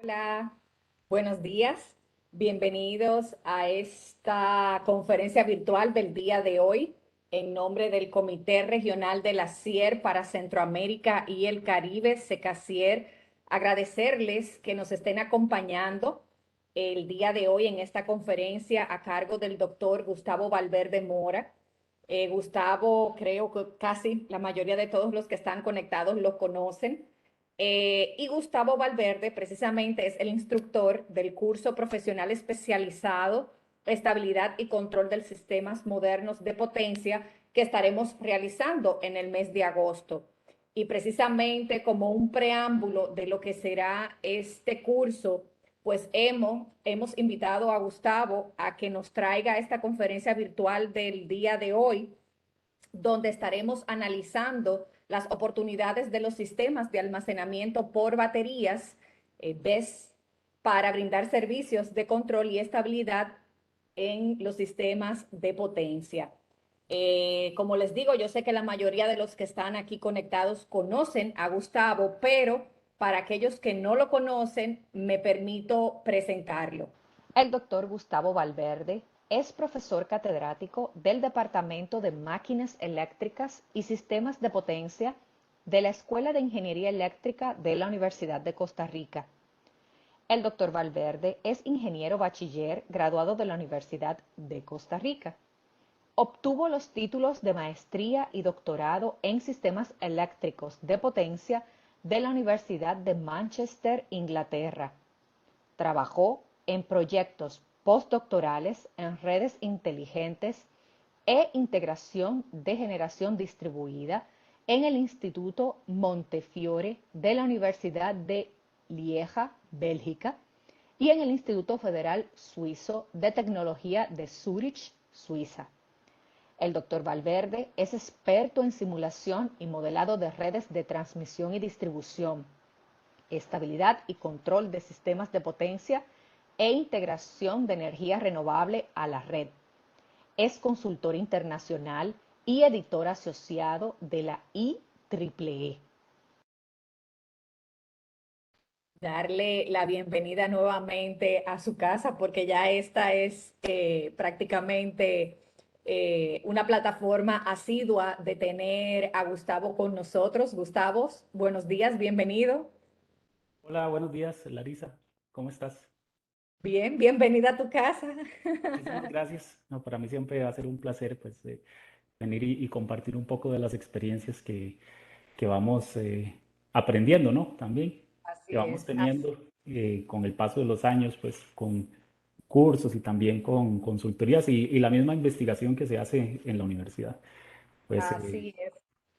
Hola, buenos días. Bienvenidos a esta conferencia virtual del día de hoy. En nombre del Comité Regional de la CIER para Centroamérica y el Caribe, SECACIER, agradecerles que nos estén acompañando el día de hoy en esta conferencia a cargo del doctor Gustavo Valverde Mora. Gustavo, creo que casi la mayoría de todos los que están conectados lo conocen. Y Gustavo Valverde precisamente es el instructor del curso profesional especializado Estabilidad y Control de Sistemas Modernos de Potencia que estaremos realizando en el mes de agosto. Y precisamente como un preámbulo de lo que será este curso, pues hemos invitado a Gustavo a que nos traiga esta conferencia virtual del día de hoy, donde estaremos analizando las oportunidades de los sistemas de almacenamiento por baterías, BESS, para brindar servicios de control y estabilidad en los sistemas de potencia. Como les digo, yo sé que la mayoría de los que están aquí conectados conocen a Gustavo, pero para aquellos que no lo conocen, me permito presentarlo. El doctor Gustavo Valverde es profesor catedrático del Departamento de Máquinas Eléctricas y Sistemas de Potencia de la Escuela de Ingeniería Eléctrica de la Universidad de Costa Rica. El doctor Valverde es ingeniero bachiller graduado de la Universidad de Costa Rica. Obtuvo los títulos de maestría y doctorado en sistemas eléctricos de potencia de la Universidad de Manchester, Inglaterra. Trabajó en proyectos postdoctorales en redes inteligentes e integración de generación distribuida en el Instituto Montefiore de la Universidad de Lieja, Bélgica, y en el Instituto Federal Suizo de Tecnología de Zúrich, Suiza. El doctor Valverde es experto en simulación y modelado de redes de transmisión y distribución, estabilidad y control de sistemas de potencia e integración de energía renovable a la red. Es consultor internacional y editor asociado de la IEEE. Darle la bienvenida nuevamente a su casa porque ya esta es prácticamente una plataforma asidua de tener a Gustavo con nosotros. Gustavo, buenos días, bienvenido. Hola, buenos días, Larisa. ¿Cómo estás? Bien, bienvenida a tu casa. Muchísimas gracias. No, para mí siempre va a ser un placer pues, venir y compartir un poco de las experiencias que vamos aprendiendo, ¿no? También, que Así vamos es. teniendo con el paso de los años, pues con cursos y también con consultorías y la misma investigación que se hace en la universidad. Pues Así es.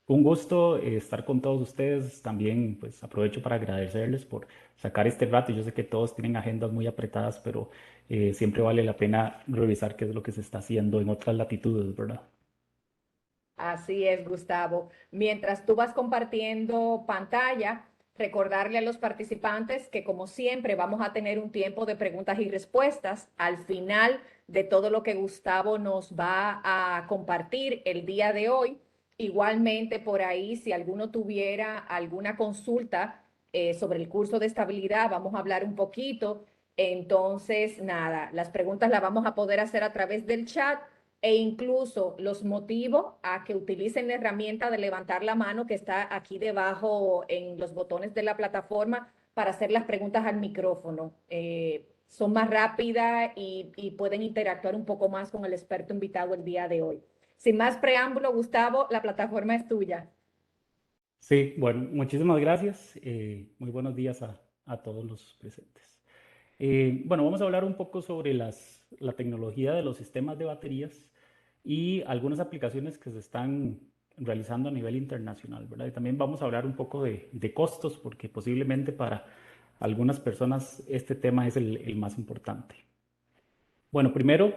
un gusto estar con todos ustedes. También pues aprovecho para agradecerles por sacar este rato. Yo sé que todos tienen agendas muy apretadas, pero siempre vale la pena revisar qué es lo que se está haciendo en otras latitudes, ¿verdad? Así es, Gustavo. Mientras tú vas compartiendo pantalla, recordarle a los participantes que como siempre vamos a tener un tiempo de preguntas y respuestas al final de todo lo que Gustavo nos va a compartir el día de hoy. Igualmente por ahí, si alguno tuviera alguna consulta sobre el curso de estabilidad, vamos a hablar un poquito. Entonces, nada, las preguntas las vamos a poder hacer a través del chat e incluso los motivo a que utilicen la herramienta de levantar la mano que está aquí debajo en los botones de la plataforma para hacer las preguntas al micrófono. Son más rápidas y pueden interactuar un poco más con el experto invitado el día de hoy. Sin más preámbulo, Gustavo, la plataforma es tuya. Sí, bueno, muchísimas gracias. Muy buenos días a todos los presentes. Bueno, vamos a hablar un poco sobre la tecnología de los sistemas de baterías y algunas aplicaciones que se están realizando a nivel internacional, ¿verdad? Y también vamos a hablar un poco de costos, porque posiblemente para algunas personas este tema es el más importante. Bueno, primero,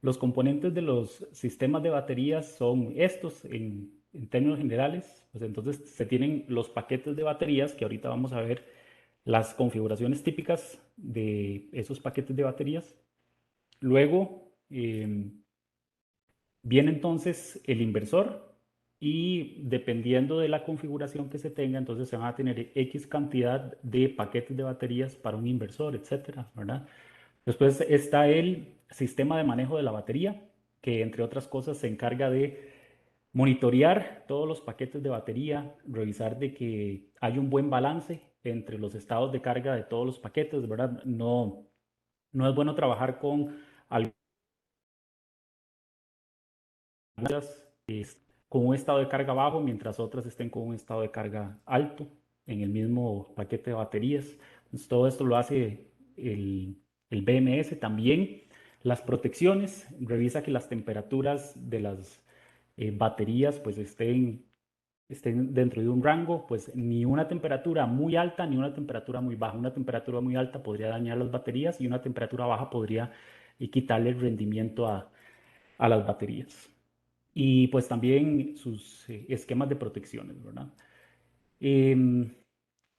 los componentes de los sistemas de baterías son estos en términos generales. Pues entonces se tienen los paquetes de baterías, que ahorita vamos a ver las configuraciones típicas de esos paquetes de baterías. Luego viene entonces el inversor y dependiendo de la configuración que se tenga, entonces se van a tener X cantidad de paquetes de baterías para un inversor, etcétera, ¿verdad? Después está el sistema de manejo de la batería, que entre otras cosas se encarga de monitorear todos los paquetes de batería, revisar de que hay un buen balance entre los estados de carga de todos los paquetes, ¿verdad? No es bueno trabajar con algunas con un estado de carga bajo, mientras otras estén con un estado de carga alto en el mismo paquete de baterías. Entonces, todo esto lo hace el BMS. También las protecciones, revisa que las temperaturas de las baterías pues estén dentro de un rango, pues ni una temperatura muy alta ni una temperatura muy baja. Una temperatura muy alta podría dañar las baterías y una temperatura baja podría quitarle el rendimiento a las baterías. Y pues también sus esquemas de protecciones, ¿verdad? Em,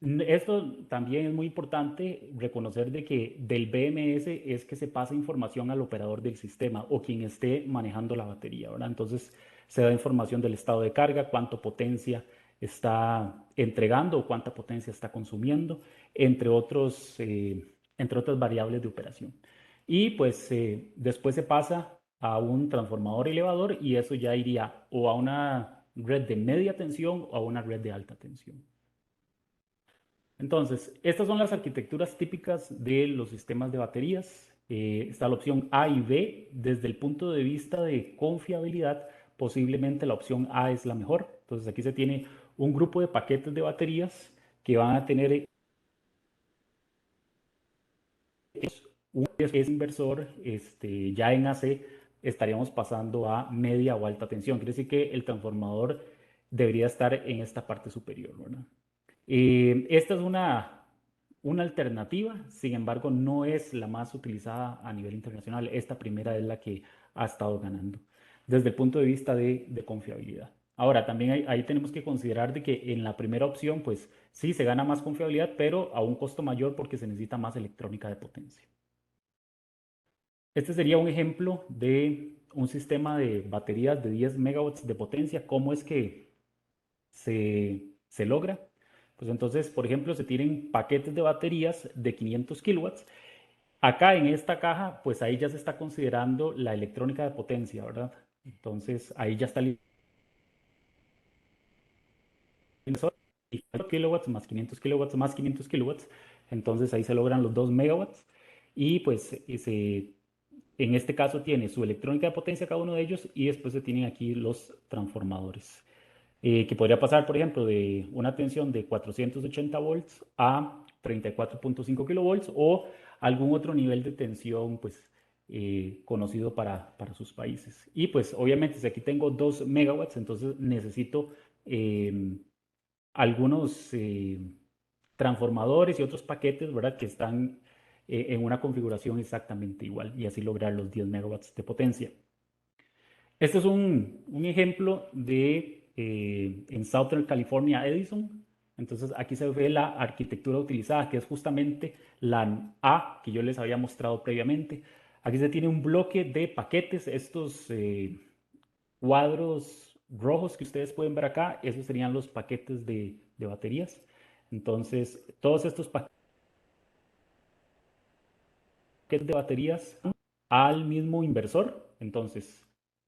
Esto también es muy importante reconocer de que del BMS es que se pasa información al operador del sistema o quien esté manejando la batería, ¿verdad? Entonces se da información del estado de carga, cuánta potencia está entregando o cuánta potencia está consumiendo, entre entre otras variables de operación. Y pues después se pasa a un transformador elevador y eso ya iría o a una red de media tensión o a una red de alta tensión. Entonces, estas son las arquitecturas típicas de los sistemas de baterías. Está la opción A y B. Desde el punto de vista de confiabilidad, posiblemente la opción A es la mejor. Entonces, aquí se tiene un grupo de paquetes de baterías que van a tener un es inversor, ya en AC estaríamos pasando a media o alta tensión. Quiere decir que el transformador debería estar en esta parte superior, ¿verdad? Esta es una alternativa, sin embargo, no es la más utilizada a nivel internacional. Esta primera es la que ha estado ganando desde el punto de vista de confiabilidad. Ahora, también ahí tenemos que considerar de que en la primera opción, pues sí, se gana más confiabilidad, pero a un costo mayor porque se necesita más electrónica de potencia. Este sería un ejemplo de un sistema de baterías de 10 megawatts de potencia. ¿Cómo es que se logra? Pues entonces, por ejemplo, se tienen paquetes de baterías de 500 kilowatts. Acá en esta caja, pues ahí ya se está considerando la electrónica de potencia, ¿verdad? Entonces, ahí ya está el inversor, y 500 kilowatts más 500 kilowatts más 500 kilowatts. Entonces, ahí se logran los 2 megawatts. Y pues en este caso tiene su electrónica de potencia cada uno de ellos y después se tienen aquí los transformadores. Que podría pasar, por ejemplo, de una tensión de 480 volts a 34.5 kilovolts o algún otro nivel de tensión pues, conocido para sus países. Y pues obviamente si aquí tengo 2 megawatts, entonces necesito algunos transformadores y otros paquetes, ¿verdad? Que están en una configuración exactamente igual y así lograr los 10 megawatts de potencia. Este es un ejemplo de en Southern California Edison. Entonces aquí se ve la arquitectura utilizada, que es justamente la A que yo les había mostrado previamente. Aquí se tiene un bloque de paquetes, estos cuadros rojos que ustedes pueden ver acá, esos serían los paquetes de baterías. Entonces, todos estos paquetes de baterías al mismo inversor. Entonces,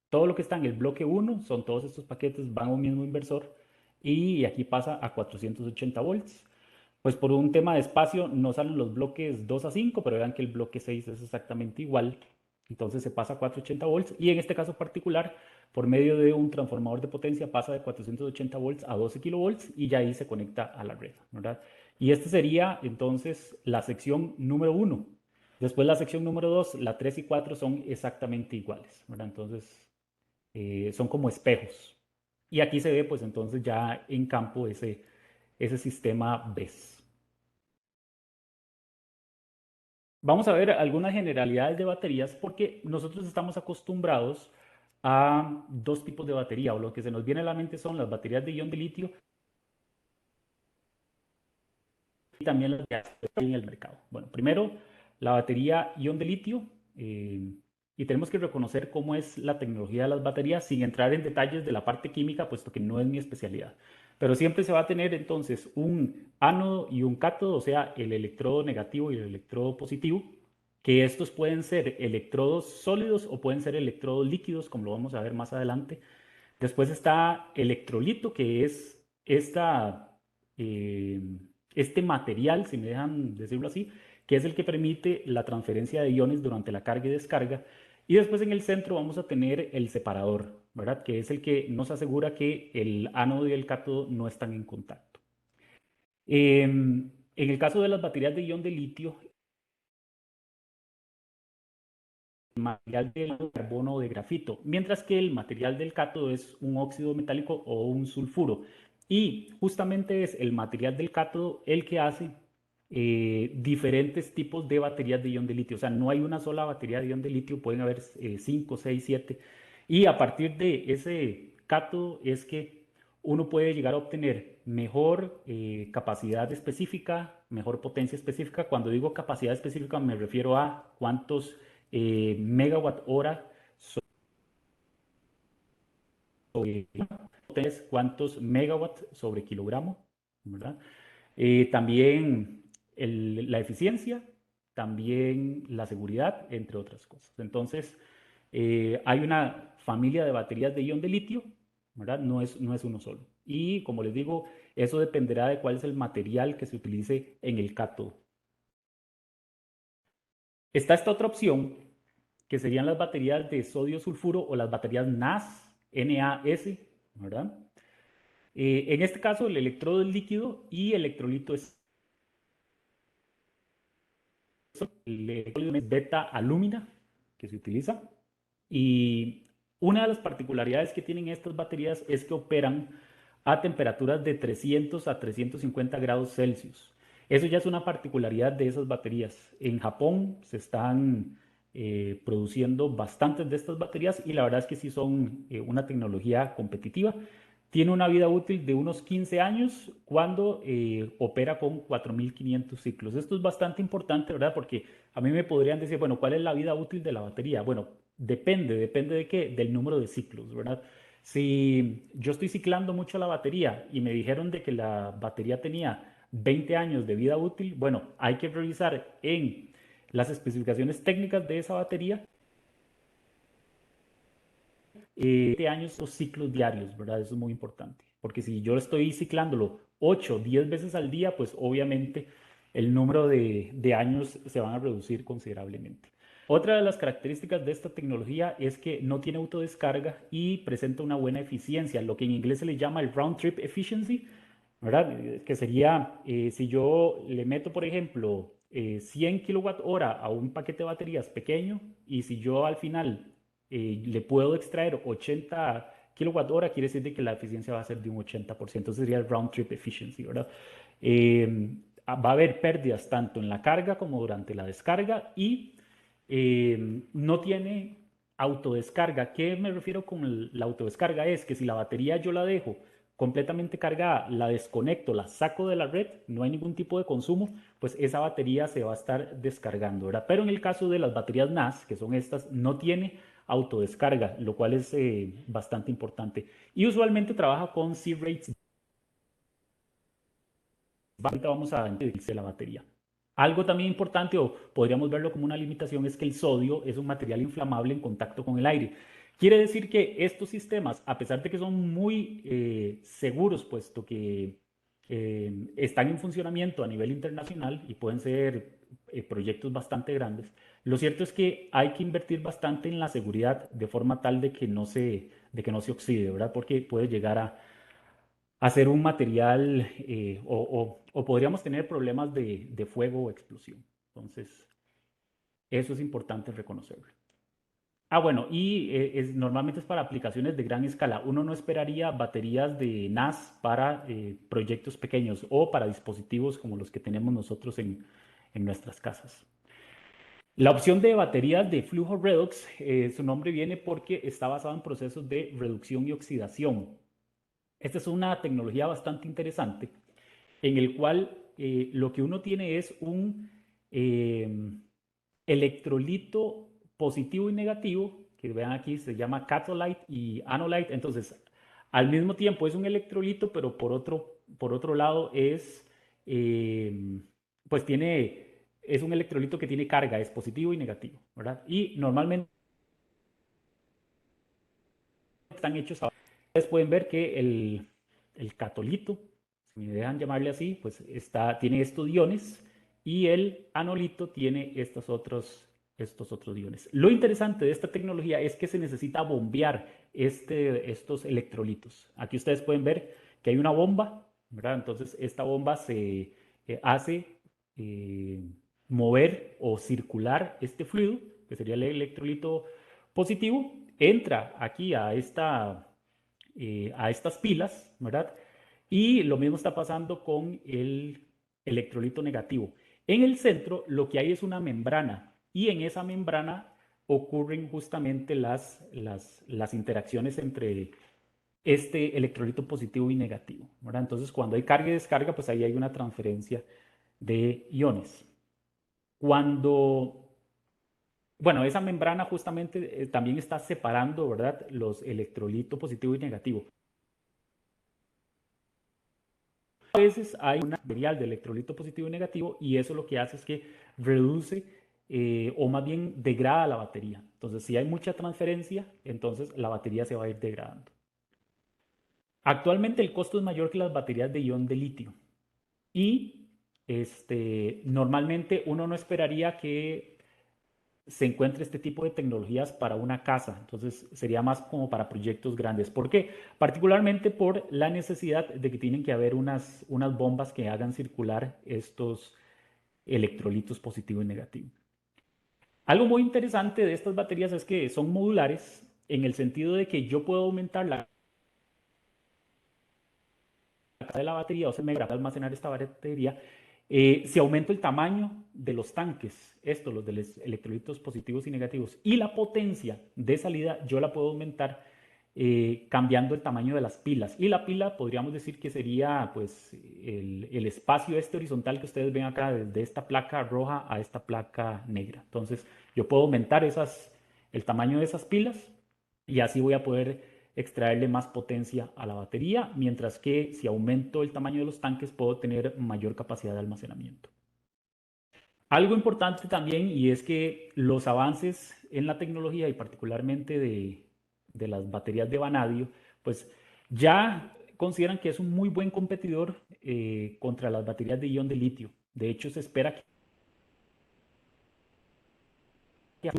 todo lo que está en el bloque 1 son todos estos paquetes, van a un mismo inversor y aquí pasa a 480 volts. Pues por un tema de espacio no salen los bloques 2 a 5, pero vean que el bloque 6 es exactamente igual. Entonces se pasa a 480 volts y en este caso particular, por medio de un transformador de potencia, pasa de 480 volts a 12 kilovolts y ya ahí se conecta a la red, ¿verdad? Y esta sería entonces la sección número 1. Después la sección número 2, la 3 y 4 son exactamente iguales, ¿verdad? Entonces son como espejos. Y aquí se ve pues entonces ya en campo ese sistema BESS. Vamos a ver algunas generalidades de baterías porque nosotros estamos acostumbrados a dos tipos de batería, o lo que se nos viene a la mente son las baterías de ion de litio y también las que hay en el mercado. Bueno, primero la batería ion de litio. y tenemos que reconocer cómo es la tecnología de las baterías sin entrar en detalles de la parte química, puesto que no es mi especialidad. Pero siempre se va a tener entonces un ánodo y un cátodo, o sea, el electrodo negativo y el electrodo positivo, que estos pueden ser electrodos sólidos o pueden ser electrodos líquidos, como lo vamos a ver más adelante. Después está electrolito, que es eh, este material, si me dejan decirlo así, que es el que permite la transferencia de iones durante la carga y descarga. Y después en el centro vamos a tener el separador, ¿verdad? Que es el que nos asegura que el ánodo y el cátodo no están en contacto. En el caso de las baterías de ion de litio, el material del carbono o de grafito, mientras que el material del cátodo es un óxido metálico o un sulfuro. Y justamente es el material del cátodo el que hace diferentes tipos de baterías de ion de litio. O sea, no hay una sola batería de ion de litio, pueden haber 5, 6, 7. Y a partir de ese cátodo es que uno puede llegar a obtener mejor capacidad específica, mejor potencia específica. Cuando digo capacidad específica me refiero a cuántos megawatt hora sobre cuántos megawatts sobre kilogramo, ¿verdad? También la eficiencia, también la seguridad, entre otras cosas. Entonces, hay una familia de baterías de ion de litio, ¿verdad? No es uno solo. Y como les digo, eso dependerá de cuál es el material que se utilice en el cátodo. Está esta otra opción, que serían las baterías de sodio sulfuro o las baterías NAS, NAS, ¿verdad? En este caso, el electrodo es líquido y el electrolito es el electrolito es beta alúmina que se utiliza. Y una de las particularidades que tienen estas baterías es que operan a temperaturas de 300 a 350 grados Celsius. Eso ya es una particularidad de esas baterías. En Japón se están produciendo bastantes de estas baterías y la verdad es que sí son una tecnología competitiva. Tiene una vida útil de unos 15 años cuando opera con 4.500 ciclos. Esto es bastante importante, ¿verdad? Porque a mí me podrían decir, bueno, ¿cuál es la vida útil de la batería? Bueno, depende de qué, del número de ciclos, ¿verdad? Si yo estoy ciclando mucho la batería y me dijeron de que la batería tenía 20 años de vida útil, bueno, hay que revisar en las especificaciones técnicas de esa batería 20 años o ciclos diarios, ¿verdad? Eso es muy importante, porque si yo estoy ciclándolo 8, 10 veces al día, pues obviamente el número de años se van a reducir considerablemente. Otra de las características de esta tecnología es que no tiene autodescarga y presenta una buena eficiencia, lo que en inglés se le llama el round trip efficiency, ¿verdad? Que sería, si yo le meto, por ejemplo, 100 kilowatt hora a un paquete de baterías pequeño y si yo al final le puedo extraer 80 kilowatt hora, quiere decir de que la eficiencia va a ser de un 80%, eso sería el round trip efficiency, ¿verdad? Va a haber pérdidas tanto en la carga como durante la descarga y no tiene autodescarga. ¿Qué me refiero con la autodescarga? Es que si la batería yo la dejo completamente cargada, la desconecto, la saco de la red, no hay ningún tipo de consumo, pues esa batería se va a estar descargando, ¿verdad? Pero en el caso de las baterías NAS, que son estas, no tiene autodescarga, lo cual es bastante importante. Y usualmente trabaja con C-rates. Ahorita vamos a decirse la batería. Algo también importante, o podríamos verlo como una limitación, es que el sodio es un material inflamable en contacto con el aire. Quiere decir que estos sistemas, a pesar de que son muy seguros, puesto que están en funcionamiento a nivel internacional y pueden ser proyectos bastante grandes, lo cierto es que hay que invertir bastante en la seguridad de forma tal de que no se oxide, ¿verdad? Porque puede llegar a ser un material o podríamos tener problemas de fuego o explosión. Entonces, eso es importante reconocerlo. Bueno, y normalmente es para aplicaciones de gran escala. Uno no esperaría baterías de NAS para proyectos pequeños o para dispositivos como los que tenemos nosotros en nuestras casas. La opción de baterías de flujo redox, su nombre viene porque está basado en procesos de reducción y oxidación. Esta es una tecnología bastante interesante en el cual lo que uno tiene es un electrolito positivo y negativo, que vean aquí, se llama catholyte y anolyte. Entonces, al mismo tiempo es un electrolito, pero por otro lado pues es un electrolito que tiene carga, es positivo y negativo, ¿verdad? Y normalmente están hechos. Ustedes pueden ver que el catolito, si me dejan llamarle así, pues tiene estos iones y el anolito tiene estos otros iones. Lo interesante de esta tecnología es que se necesita bombear estos electrolitos. Aquí ustedes pueden ver que hay una bomba, ¿verdad? Entonces esta bomba se hace mover o circular este fluido, que sería el electrolito positivo, entra aquí a estas pilas, ¿verdad? Y lo mismo está pasando con el electrolito negativo. En el centro lo que hay es una membrana y en esa membrana ocurren justamente las interacciones entre este electrolito positivo y negativo, ¿verdad? Entonces cuando hay carga y descarga, pues ahí hay una transferencia de iones. Bueno, esa membrana justamente también está separando, ¿verdad? Los electrolitos positivo y negativo. A veces hay un material de electrolito positivo y negativo y eso lo que hace es que reduce o más bien degrada la batería. Entonces, si hay mucha transferencia, entonces la batería se va a ir degradando. Actualmente el costo es mayor que las baterías de ion de litio y normalmente uno no esperaría que se encuentre este tipo de tecnologías para una casa. Entonces sería más como para proyectos grandes. ¿Por qué? Particularmente por la necesidad de que tienen que haber unas bombas que hagan circular estos electrolitos positivo y negativo. Algo muy interesante de estas baterías es que son modulares en el sentido de que yo puedo aumentar la de la batería o se me graba almacenar esta batería si aumento el tamaño de los tanques, los de los electrolitos positivos y negativos, y la potencia de salida, yo la puedo aumentar cambiando el tamaño de las pilas. Y la pila podríamos decir que sería pues el espacio horizontal que ustedes ven acá, desde esta placa roja a esta placa negra. Entonces yo puedo aumentar el tamaño de esas pilas y así voy a poder extraerle más potencia a la batería, mientras que si aumento el tamaño de los tanques puedo tener mayor capacidad de almacenamiento. Algo importante también, y es que los avances en la tecnología y particularmente de las baterías de vanadio, pues ya consideran que es un muy buen competidor contra las baterías de ion de litio. De hecho, se espera que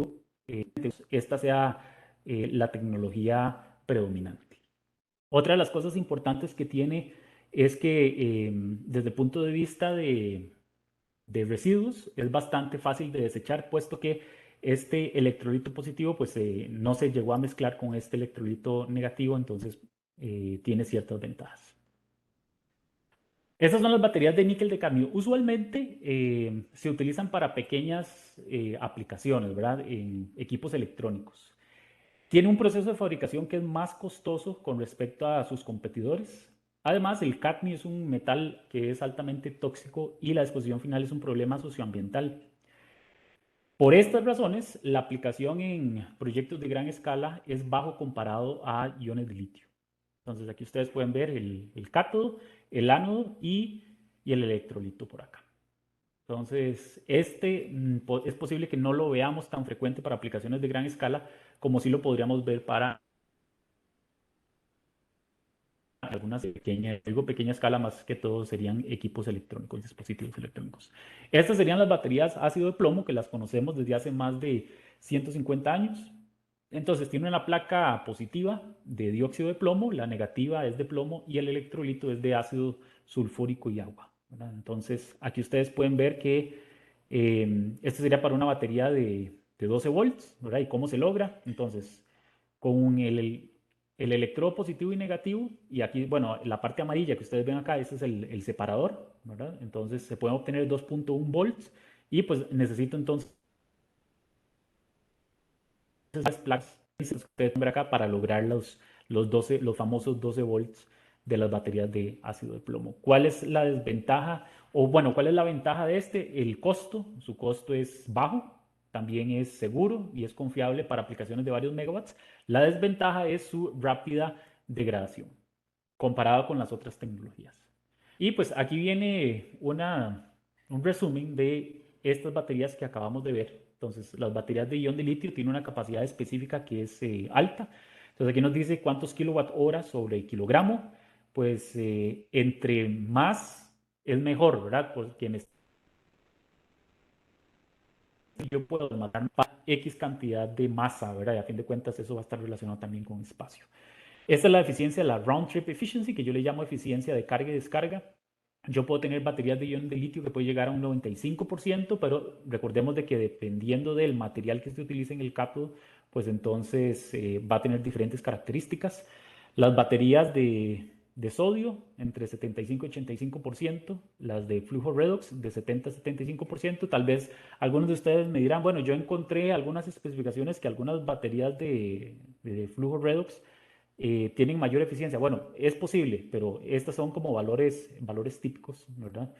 esta sea la tecnología predominante. Otra de las cosas importantes que tiene es que desde el punto de vista de residuos es bastante fácil de desechar, puesto que este electrolito positivo pues no se llegó a mezclar con este electrolito negativo, entonces tiene ciertas ventajas. Estas son las baterías de níquel de cadmio. Usualmente se utilizan para pequeñas aplicaciones, ¿verdad? En equipos electrónicos. Tiene un proceso de fabricación que es más costoso con respecto a sus competidores. Además, el cadmio es un metal que es altamente tóxico y la exposición final es un problema socioambiental. Por estas razones, la aplicación en proyectos de gran escala es bajo comparado a iones de litio. Entonces, aquí ustedes pueden ver el cátodo, el ánodo y el electrolito por acá. Entonces, es posible que no lo veamos tan frecuente para aplicaciones de gran escala como si lo podríamos ver para algunas pequeña escala, más que todo serían equipos electrónicos, dispositivos electrónicos. Estas serían las baterías ácido de plomo que las conocemos desde hace más de 150 años. Entonces tiene una placa positiva de dióxido de plomo, la negativa es de plomo y el electrolito es de ácido sulfúrico y agua, ¿verdad? Entonces aquí ustedes pueden ver que este sería para una batería de 12 volts, ¿verdad? ¿Y cómo se logra? Entonces, con el electrodo positivo y negativo, y aquí, bueno, la parte amarilla que ustedes ven acá, ese es el separador, ¿verdad? Entonces se pueden obtener 2.1 volts y pues necesito entonces las placas que ustedes ven acá para lograr los famosos 12 volts de las baterías de ácido de plomo. ¿Cuál es la desventaja? O bueno, ¿cuál es la ventaja de este? El costo, su costo es bajo, también es seguro y es confiable para aplicaciones de varios megawatts. La desventaja es su rápida degradación comparado con las otras tecnologías. Y pues aquí viene un resumen de estas baterías que acabamos de ver. Entonces, las baterías de ion de litio tienen una capacidad específica que es alta. Entonces, aquí nos dice cuántos kilowatt horas sobre kilogramo. Pues entre más es mejor, ¿verdad? Porque yo puedo matar X cantidad de masa, ¿verdad? Y a fin de cuentas eso va a estar relacionado también con espacio. Esta es la eficiencia, la round trip efficiency, que yo le llamo eficiencia de carga y descarga. Yo puedo tener baterías de ion de litio que puede llegar a un 95%, pero recordemos de que dependiendo del material que se utilice en el cátodo, pues entonces va a tener diferentes características. Las baterías de sodio entre 75 y 85%, las de flujo redox de 70 a 75%. Tal vez algunos de ustedes me dirán, bueno, yo encontré algunas especificaciones que algunas baterías de flujo redox tienen mayor eficiencia. Bueno, es posible, pero estas son como valores típicos, ¿verdad?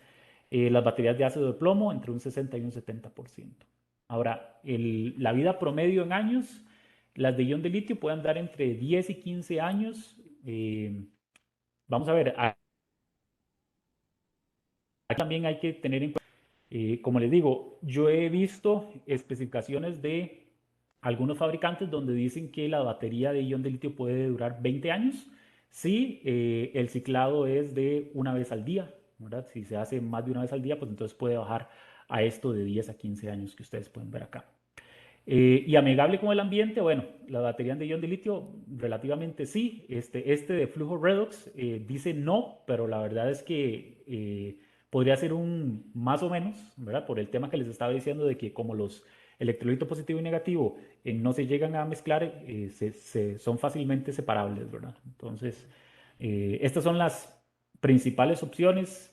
Las baterías de ácido de plomo entre un 60 y un 70%. Ahora, la vida promedio en años, las de ion de litio pueden dar entre 10 y 15 años. Vamos a ver, aquí también hay que tener en cuenta, como les digo, yo he visto especificaciones de algunos fabricantes donde dicen que la batería de ion de litio puede durar 20 años si el ciclado es de una vez al día, ¿verdad? Si se hace más de una vez al día, pues entonces puede bajar a esto de 10 a 15 años que ustedes pueden ver acá. Y amigable con el ambiente, bueno, las baterías de ion de litio relativamente sí. Este de flujo redox dice no, pero la verdad es que podría ser un más o menos, ¿verdad? Por el tema que les estaba diciendo de que como los electrolitos positivo y negativo no se llegan a mezclar, son fácilmente separables, ¿verdad? Entonces, estas son las principales opciones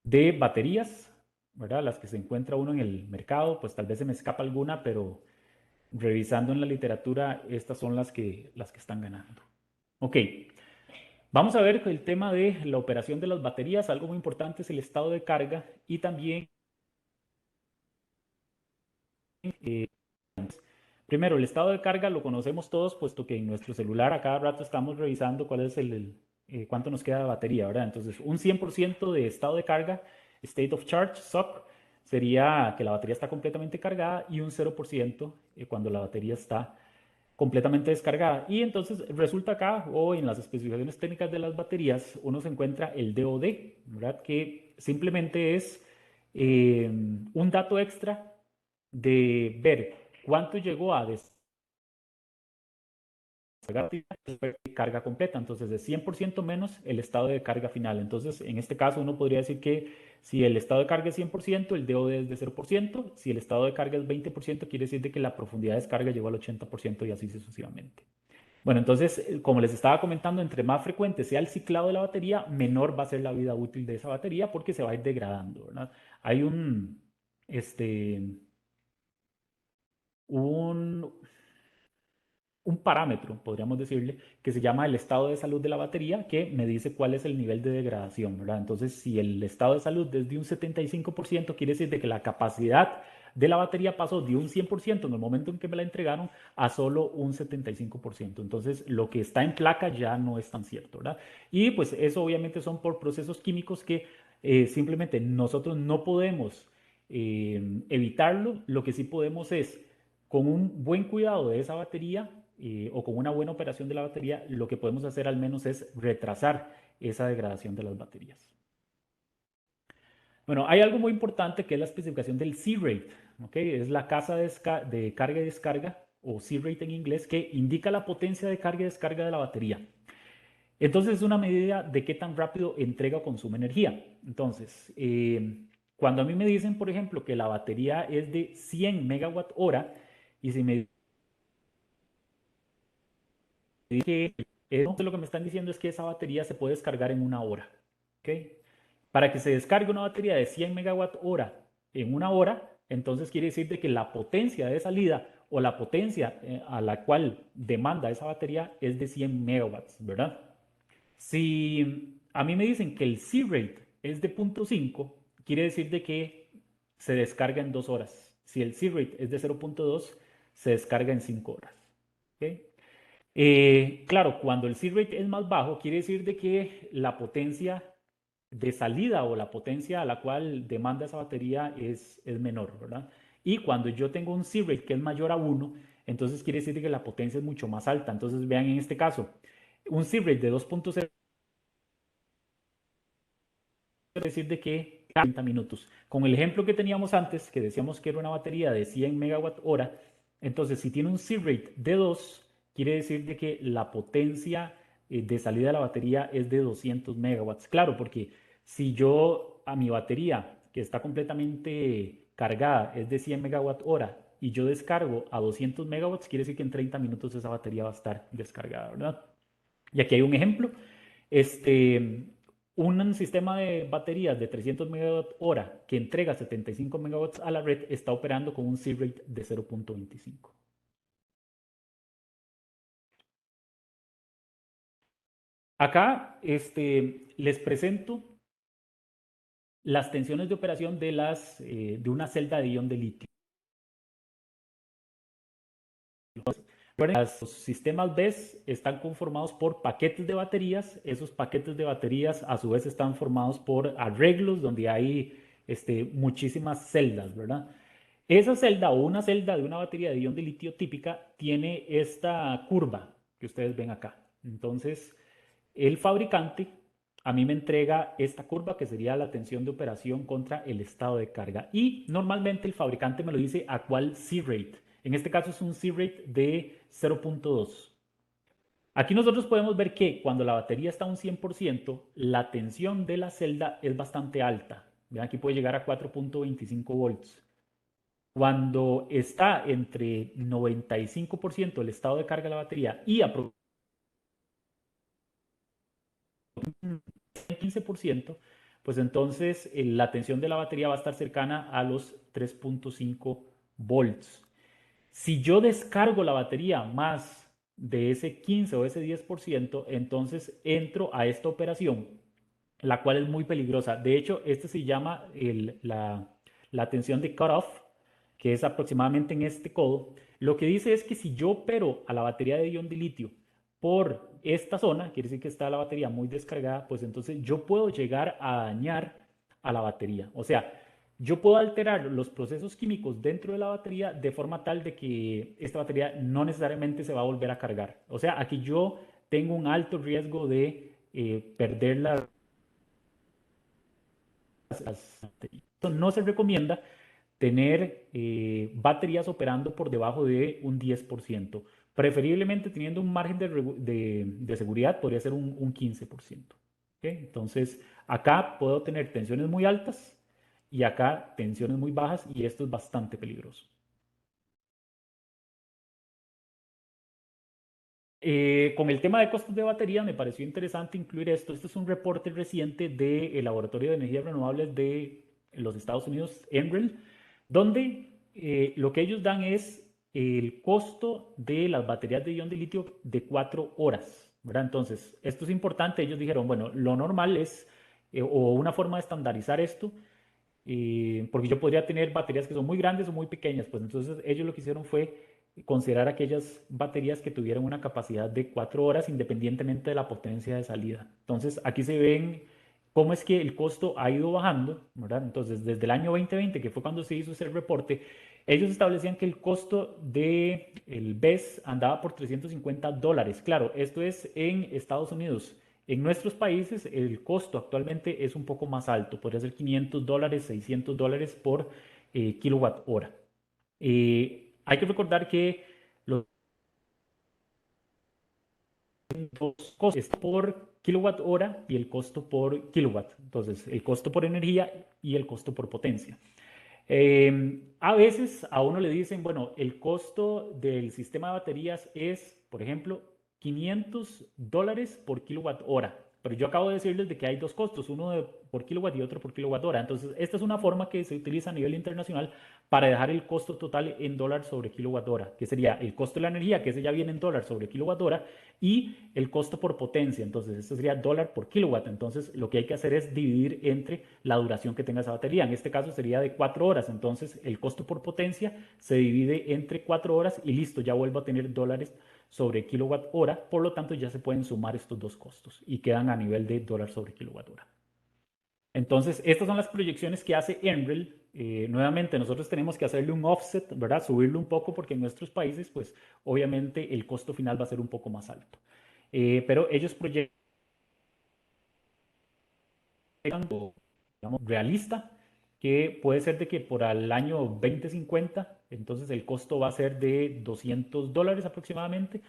de baterías, ¿verdad? Las que se encuentra uno en el mercado, pues tal vez se me escapa alguna, pero revisando en la literatura, estas son las que están ganando. Ok, vamos a ver el tema de la operación de las baterías. Algo muy importante es el estado de carga y también, eh, primero, el estado de carga lo conocemos todos, puesto que en nuestro celular a cada rato estamos revisando cuál es cuánto nos queda de batería, ¿verdad? Entonces, un 100% de estado de carga, state of charge, SOC, sería que la batería está completamente cargada, y un 0% cuando la batería está completamente descargada. Y entonces resulta acá, o en las especificaciones técnicas de las baterías, uno se encuentra el DOD, ¿verdad? Que simplemente es un dato extra de ver cuánto llegó a carga completa. Entonces, de 100% menos el estado de carga final. Entonces, en este caso, uno podría decir que si el estado de carga es 100%, el DOD es de 0%. Si el estado de carga es 20%, quiere decir de que la profundidad de descarga llegó al 80% y así sucesivamente. Bueno, entonces, como les estaba comentando, entre más frecuente sea el ciclado de la batería, menor va a ser la vida útil de esa batería porque se va a ir degradando, ¿verdad? Hay este, un, un parámetro, podríamos decirle, que se llama el estado de salud de la batería, que me dice cuál es el nivel de degradación, ¿verdad? Entonces, si el estado de salud es de un 75%, quiere decir de que la capacidad de la batería pasó de un 100% en el momento en que me la entregaron a solo un 75%. Entonces, lo que está en placa ya no es tan cierto, ¿verdad? Y pues eso obviamente son por procesos químicos que simplemente nosotros no podemos evitarlo. Lo que sí podemos es, con un buen cuidado de esa batería, o con una buena operación de la batería, lo que podemos hacer al menos es retrasar esa degradación de las baterías. Bueno, hay algo muy importante que es la especificación del C-rate, ¿ok? Es la casa de carga y descarga, o C-rate en inglés, que indica la potencia de carga y descarga de la batería. Entonces es una medida de qué tan rápido entrega o consume energía. Entonces, cuando a mí me dicen, por ejemplo, que la batería es de 100 megawatt hora, y si me que lo que me están diciendo es que esa batería se puede descargar en una hora. ¿Okay? Para que se descargue una batería de 100 megawatt hora en una hora, entonces quiere decir de que la potencia de salida o la potencia a la cual demanda esa batería es de 100 megawatts, ¿verdad? Si a mí me dicen que el C-rate es de 0.5, quiere decir de que se descarga en 2 horas. Si el C-rate es de 0.2, se descarga en 5 horas. ¿Okay? Claro, cuando el C-rate es más bajo, quiere decir de que la potencia de salida o la potencia a la cual demanda esa batería es menor, ¿verdad? Y cuando yo tengo un C-rate que es mayor a 1, entonces quiere decir que la potencia es mucho más alta. Entonces vean en este caso, un C-rate de 2.0 quiere decir de que 30 minutos. Con el ejemplo que teníamos antes, que decíamos que era una batería de 100 megawatt hora, entonces si tiene un C-rate de 2, quiere decir de que la potencia de salida de la batería es de 200 megawatts. Claro, porque si yo a mi batería, que está completamente cargada, es de 100 megawatt hora, y yo descargo a 200 megawatts, quiere decir que en 30 minutos esa batería va a estar descargada, ¿verdad? Y aquí hay un ejemplo. Un sistema de baterías de 300 megawatt hora que entrega 75 megawatts a la red está operando con un C-rate de 0.25. Acá les presento las tensiones de operación de una celda de ion de litio. Los sistemas BESS están conformados por paquetes de baterías. Esos paquetes de baterías a su vez están formados por arreglos donde hay muchísimas celdas, ¿verdad? Esa celda o una celda de una batería de ion de litio típica tiene esta curva que ustedes ven acá. Entonces, el fabricante a mí me entrega esta curva que sería la tensión de operación contra el estado de carga. Y normalmente el fabricante me lo dice a cuál C-rate. En este caso es un C-rate de 0.2. Aquí nosotros podemos ver que cuando la batería está a un 100%, la tensión de la celda es bastante alta. Vean, aquí puede llegar a 4.25 volts. Cuando está entre 95% el estado de carga de la batería y aproximadamente 15%, pues entonces la tensión de la batería va a estar cercana a los 3.5 volts. Si yo descargo la batería más de ese 15 o ese 10%, entonces entro a esta operación, la cual es muy peligrosa. De hecho, este se llama la tensión de cutoff, que es aproximadamente en este codo. Lo que dice es que si yo opero a la batería de ion de litio por esta zona, quiere decir que está la batería muy descargada, pues entonces yo puedo llegar a dañar a la batería. O sea, yo puedo alterar los procesos químicos dentro de la batería de forma tal de que esta batería no necesariamente se va a volver a cargar. O sea, aquí yo tengo un alto riesgo de perder las baterías. No se recomienda tener baterías operando por debajo de un 10%. Preferiblemente teniendo un margen de seguridad, podría ser un 15%. ¿Okay? Entonces, acá puedo tener tensiones muy altas y acá tensiones muy bajas y esto es bastante peligroso. Con el tema de costos de batería me pareció interesante incluir esto. Este es un reporte reciente del Laboratorio de Energías Renovables de los Estados Unidos, NREL, donde lo que ellos dan es el costo de las baterías de ion de litio de 4 horas, ¿verdad? Entonces, esto es importante. Ellos dijeron, bueno, lo normal es, o una forma de estandarizar esto, porque yo podría tener baterías que son muy grandes o muy pequeñas, pues entonces ellos lo que hicieron fue considerar aquellas baterías que tuvieran una capacidad de 4 horas independientemente de la potencia de salida. Entonces aquí se ven cómo es que el costo ha ido bajando, ¿verdad? Entonces desde el año 2020, que fue cuando se hizo ese reporte, ellos establecían que el costo del BES andaba por $350. Claro, esto es en Estados Unidos. En nuestros países el costo actualmente es un poco más alto, podría ser $500, $600 por kilowatt hora. Hay que recordar que los dos costos es por kilowatt hora y el costo por kilowatt. Entonces, el costo por energía y el costo por potencia. A veces a uno le dicen, bueno, el costo del sistema de baterías es, por ejemplo, $500 por kilowatt hora. pero yo acabo de decirles de que hay dos costos, por kilowatt y otro por kilowatt hora. Entonces, esta es una forma que se utiliza a nivel internacional para dejar el costo total en dólar sobre kilowatt hora, que sería el costo de la energía, que ese ya viene en dólar sobre kilowatt hora, y el costo por potencia. Entonces, esto sería dólar por kilowatt. Entonces, lo que hay que hacer es dividir entre la duración que tenga esa batería. En este caso sería de 4 horas. Entonces, el costo por potencia se divide entre 4 horas y listo, ya vuelvo a tener dólares sobre kilowatt hora. Por lo tanto, ya se pueden sumar estos dos costos y quedan a nivel de dólar sobre kilowatt hora. Entonces, estas son las proyecciones que hace NREL. Nuevamente, nosotros tenemos que hacerle un offset, ¿verdad? Subirlo un poco porque en nuestros países, pues, obviamente el costo final va a ser un poco más alto. Pero ellos proyectan, digamos, realista, que puede ser de que por el año 2050, entonces el costo va a ser de $200 aproximadamente.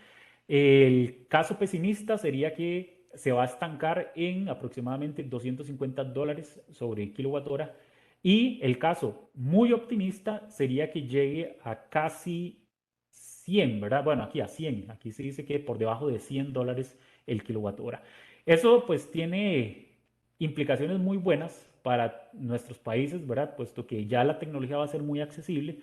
El caso pesimista sería que se va a estancar en aproximadamente $250 sobre kilowatt hora. Y el caso muy optimista sería que llegue a casi 100, ¿verdad? Bueno, aquí a 100. Aquí se dice que por debajo de $100 el kilowatt hora. Eso pues tiene implicaciones muy buenas para nuestros países, ¿verdad? Puesto que ya la tecnología va a ser muy accesible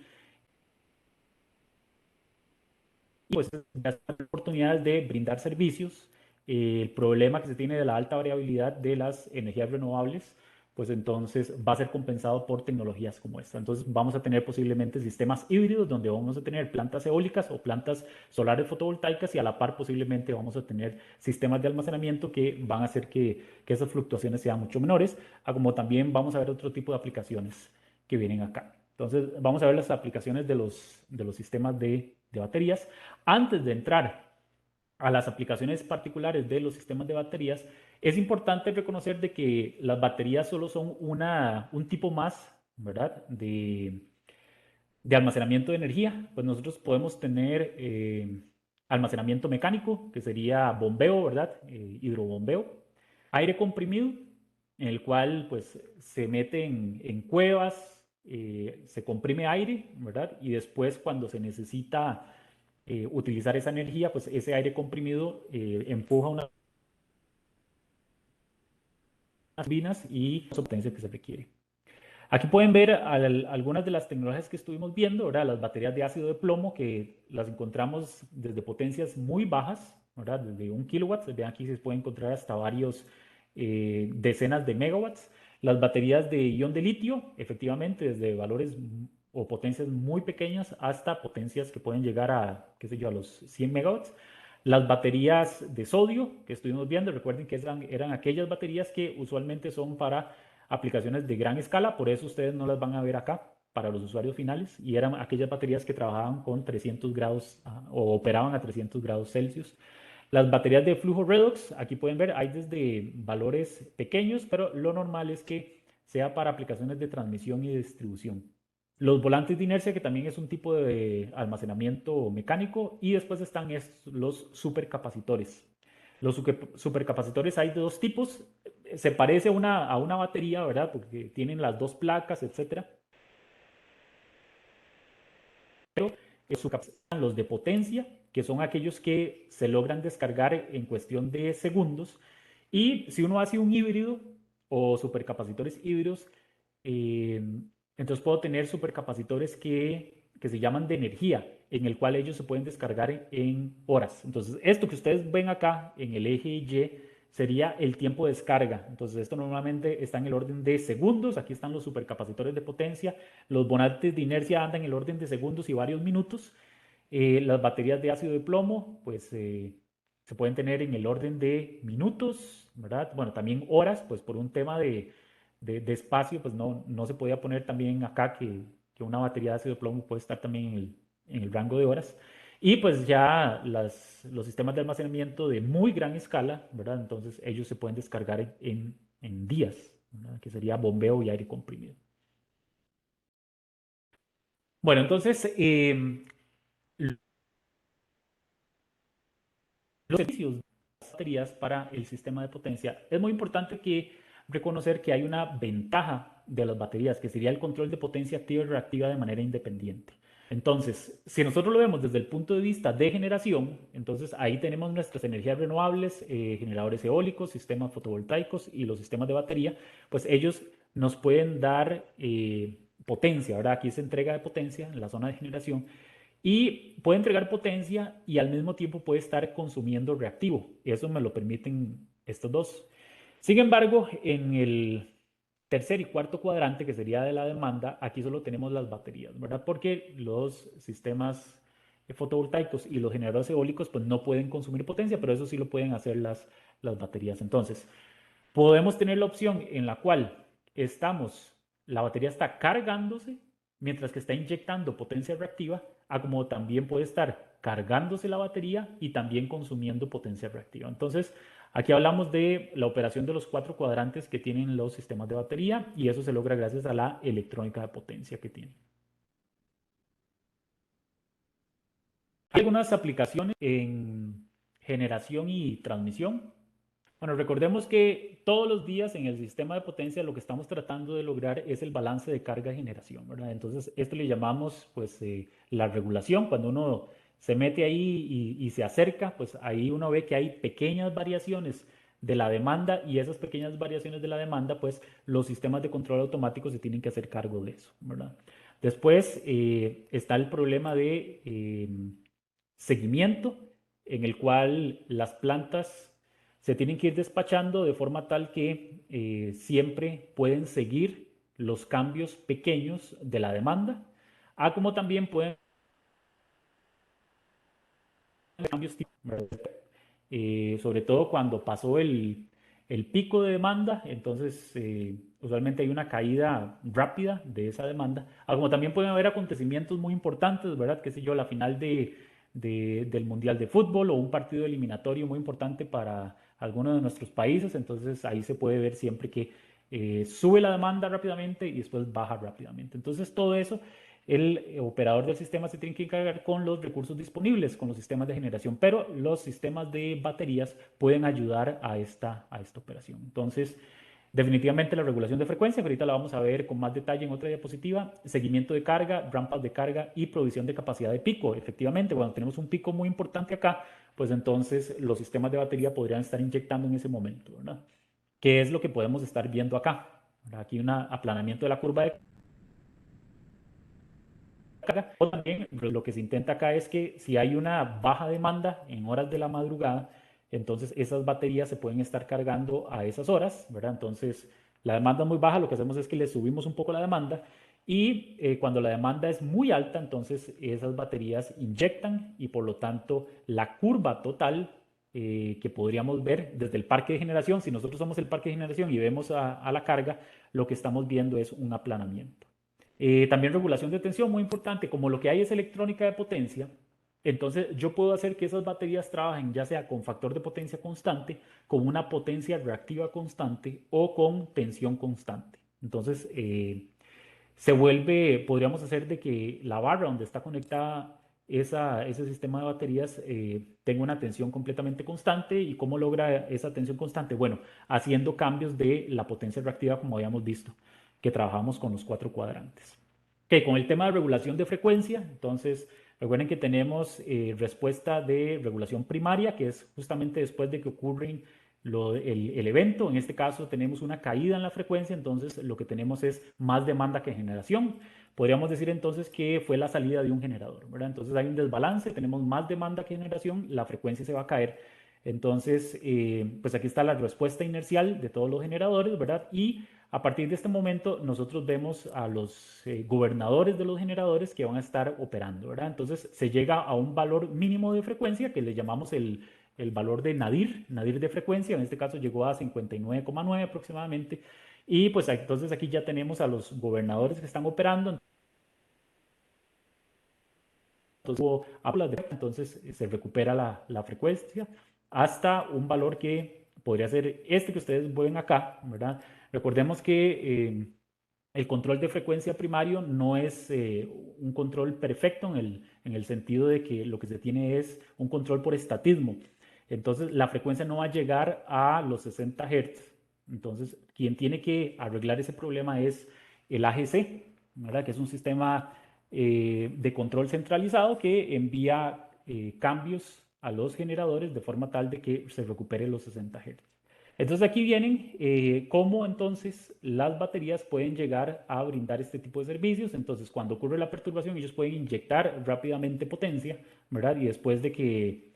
y pues las oportunidades de brindar servicios. El problema que se tiene de la alta variabilidad de las energías renovables, pues entonces va a ser compensado por tecnologías como esta. Entonces vamos a tener posiblemente sistemas híbridos donde vamos a tener plantas eólicas o plantas solares fotovoltaicas y a la par posiblemente vamos a tener sistemas de almacenamiento que van a hacer que esas fluctuaciones sean mucho menores, como también vamos a ver otro tipo de aplicaciones que vienen acá. Entonces vamos a ver las aplicaciones de los sistemas de baterías. Antes de entrar a las aplicaciones particulares de los sistemas de baterías, es importante reconocer de que las baterías solo son un tipo más, ¿verdad? De almacenamiento de energía. Pues nosotros podemos tener almacenamiento mecánico, que sería bombeo, ¿verdad? Hidrobombeo. Aire comprimido, en el cual pues se mete en cuevas, se comprime aire, ¿verdad? Y después cuando se necesita utilizar esa energía, pues ese aire comprimido empuja unas turbinas y la potencia que se requiere. Aquí pueden ver algunas de las tecnologías que estuvimos viendo, ¿verdad? Las baterías de ácido de plomo que las encontramos desde potencias muy bajas, ¿verdad? Desde 1 kilowatt, vean aquí se puede encontrar hasta varios decenas de megawatts. Las baterías de ion de litio, efectivamente, desde valores o potencias muy pequeñas hasta potencias que pueden llegar a, qué sé yo, a los 100 megawatts. Las baterías de sodio que estuvimos viendo, recuerden que eran aquellas baterías que usualmente son para aplicaciones de gran escala, por eso ustedes no las van a ver acá para los usuarios finales, y eran aquellas baterías que trabajaban con 300 grados o operaban a 300 grados Celsius. Las baterías de flujo redox, aquí pueden ver, hay desde valores pequeños, pero lo normal es que sea para aplicaciones de transmisión y distribución. Los volantes de inercia, que también es un tipo de almacenamiento mecánico, y después están los supercapacitores. Los supercapacitores hay de dos tipos, se parece a una batería, ¿verdad? Porque tienen las dos placas, etcétera. Pero están los de potencia, que son aquellos que se logran descargar en cuestión de segundos. Y si uno hace un híbrido o supercapacitores híbridos, eh, entonces puedo tener supercapacitores que se llaman de energía, en el cual ellos se pueden descargar en horas. Entonces, esto que ustedes ven acá en el eje Y sería el tiempo de descarga. Entonces, esto normalmente está en el orden de segundos. Aquí están los supercapacitores de potencia. Los volantes de inercia andan en el orden de segundos y varios minutos. Las baterías de ácido de plomo, pues se pueden tener en el orden de minutos, ¿verdad? Bueno, también horas, pues por un tema de espacio, pues no se podía poner también acá que una batería de ácido de plomo puede estar también en el rango de horas. Y pues ya los sistemas de almacenamiento de muy gran escala, ¿verdad? Entonces ellos se pueden descargar en días, ¿verdad? Que sería bombeo y aire comprimido. Bueno, entonces los servicios de las baterías para el sistema de potencia. Es muy importante reconocer que hay una ventaja de las baterías, que sería el control de potencia activa y reactiva de manera independiente. Entonces, si nosotros lo vemos desde el punto de vista de generación, entonces ahí tenemos nuestras energías renovables, generadores eólicos, sistemas fotovoltaicos y los sistemas de batería, pues ellos nos pueden dar potencia, ¿verdad? Aquí se entrega de potencia en la zona de generación y puede entregar potencia y al mismo tiempo puede estar consumiendo reactivo. Eso me lo permiten estos dos. Sin embargo, en el tercer y cuarto cuadrante, que sería de la demanda, aquí solo tenemos las baterías, ¿verdad? Porque los sistemas fotovoltaicos y los generadores eólicos pues no pueden consumir potencia, pero eso sí lo pueden hacer las baterías. Entonces, podemos tener la opción en la cual la batería está cargándose mientras que está inyectando potencia reactiva, a como también puede estar cargándose la batería y también consumiendo potencia reactiva. Entonces, aquí hablamos de la operación de los cuatro cuadrantes que tienen los sistemas de batería y eso se logra gracias a la electrónica de potencia que tienen. Hay algunas aplicaciones en generación y transmisión. Bueno, recordemos que todos los días en el sistema de potencia lo que estamos tratando de lograr es el balance de carga-generación, ¿verdad? Entonces, esto le llamamos pues la regulación. Cuando uno se mete ahí y se acerca, pues ahí uno ve que hay pequeñas variaciones de la demanda y esas pequeñas variaciones de la demanda, pues los sistemas de control automático se tienen que hacer cargo de eso, ¿verdad? Después está el problema de seguimiento, en el cual las plantas se tienen que ir despachando de forma tal que siempre pueden seguir los cambios pequeños de la demanda, como también pueden cambios sobre todo cuando pasó el pico de demanda, entonces usualmente hay una caída rápida de esa demanda, como también pueden haber acontecimientos muy importantes, ¿verdad? Qué sé yo, la final del Mundial de Fútbol o un partido eliminatorio muy importante para alguno de nuestros países, entonces ahí se puede ver siempre que sube la demanda rápidamente y después baja rápidamente. Entonces todo eso el operador del sistema se tiene que encargar con los recursos disponibles, con los sistemas de generación, pero los sistemas de baterías pueden ayudar a esta operación. Entonces, definitivamente la regulación de frecuencia, que ahorita la vamos a ver con más detalle en otra diapositiva, seguimiento de carga, rampas de carga y provisión de capacidad de pico. Efectivamente, cuando tenemos un pico muy importante acá, pues entonces los sistemas de batería podrían estar inyectando en ese momento, ¿verdad? ¿Qué es lo que podemos estar viendo acá? Aquí un aplanamiento de la curva de carga. O también lo que se intenta acá es que si hay una baja demanda en horas de la madrugada, entonces esas baterías se pueden estar cargando a esas horas, ¿verdad? Entonces la demanda es muy baja, lo que hacemos es que le subimos un poco la demanda y cuando la demanda es muy alta, entonces esas baterías inyectan y por lo tanto la curva total que podríamos ver desde el parque de generación, si nosotros somos el parque de generación y vemos a la carga, lo que estamos viendo es un aplanamiento. También regulación de tensión, muy importante, como lo que hay es electrónica de potencia, entonces yo puedo hacer que esas baterías trabajen ya sea con factor de potencia constante, con una potencia reactiva constante o con tensión constante. Entonces se vuelve, podríamos hacer de que la barra donde está conectada ese sistema de baterías tenga una tensión completamente constante. ¿Y cómo logra esa tensión constante? Bueno, haciendo cambios de la potencia reactiva como habíamos visto que trabajamos con los cuatro cuadrantes. Okay, con el tema de regulación de frecuencia, entonces recuerden que tenemos respuesta de regulación primaria, que es justamente después de que ocurre el evento. En este caso tenemos una caída en la frecuencia, entonces lo que tenemos es más demanda que generación. Podríamos decir entonces que fue la salida de un generador, ¿verdad? Entonces hay un desbalance, tenemos más demanda que generación, la frecuencia se va a caer. Entonces, pues aquí está la respuesta inercial de todos los generadores, ¿verdad? Y a partir de este momento, nosotros vemos a los gobernadores de los generadores que van a estar operando, ¿verdad? Entonces, se llega a un valor mínimo de frecuencia que le llamamos el valor de nadir de frecuencia. En este caso llegó a 59,9 aproximadamente. Y pues entonces aquí ya tenemos a los gobernadores que están operando. Entonces se recupera la frecuencia hasta un valor que podría ser este que ustedes ven acá, ¿verdad? Recordemos que el control de frecuencia primario no es un control perfecto en el sentido de que lo que se tiene es un control por estatismo. Entonces la frecuencia no va a llegar a los 60 Hz. Entonces quien tiene que arreglar ese problema es el AGC, ¿verdad? Que es un sistema de control centralizado que envía cambios a los generadores de forma tal de que se recupere los 60 Hz. Entonces aquí vienen cómo entonces las baterías pueden llegar a brindar este tipo de servicios. Entonces cuando ocurre la perturbación ellos pueden inyectar rápidamente potencia, ¿verdad? Y después de que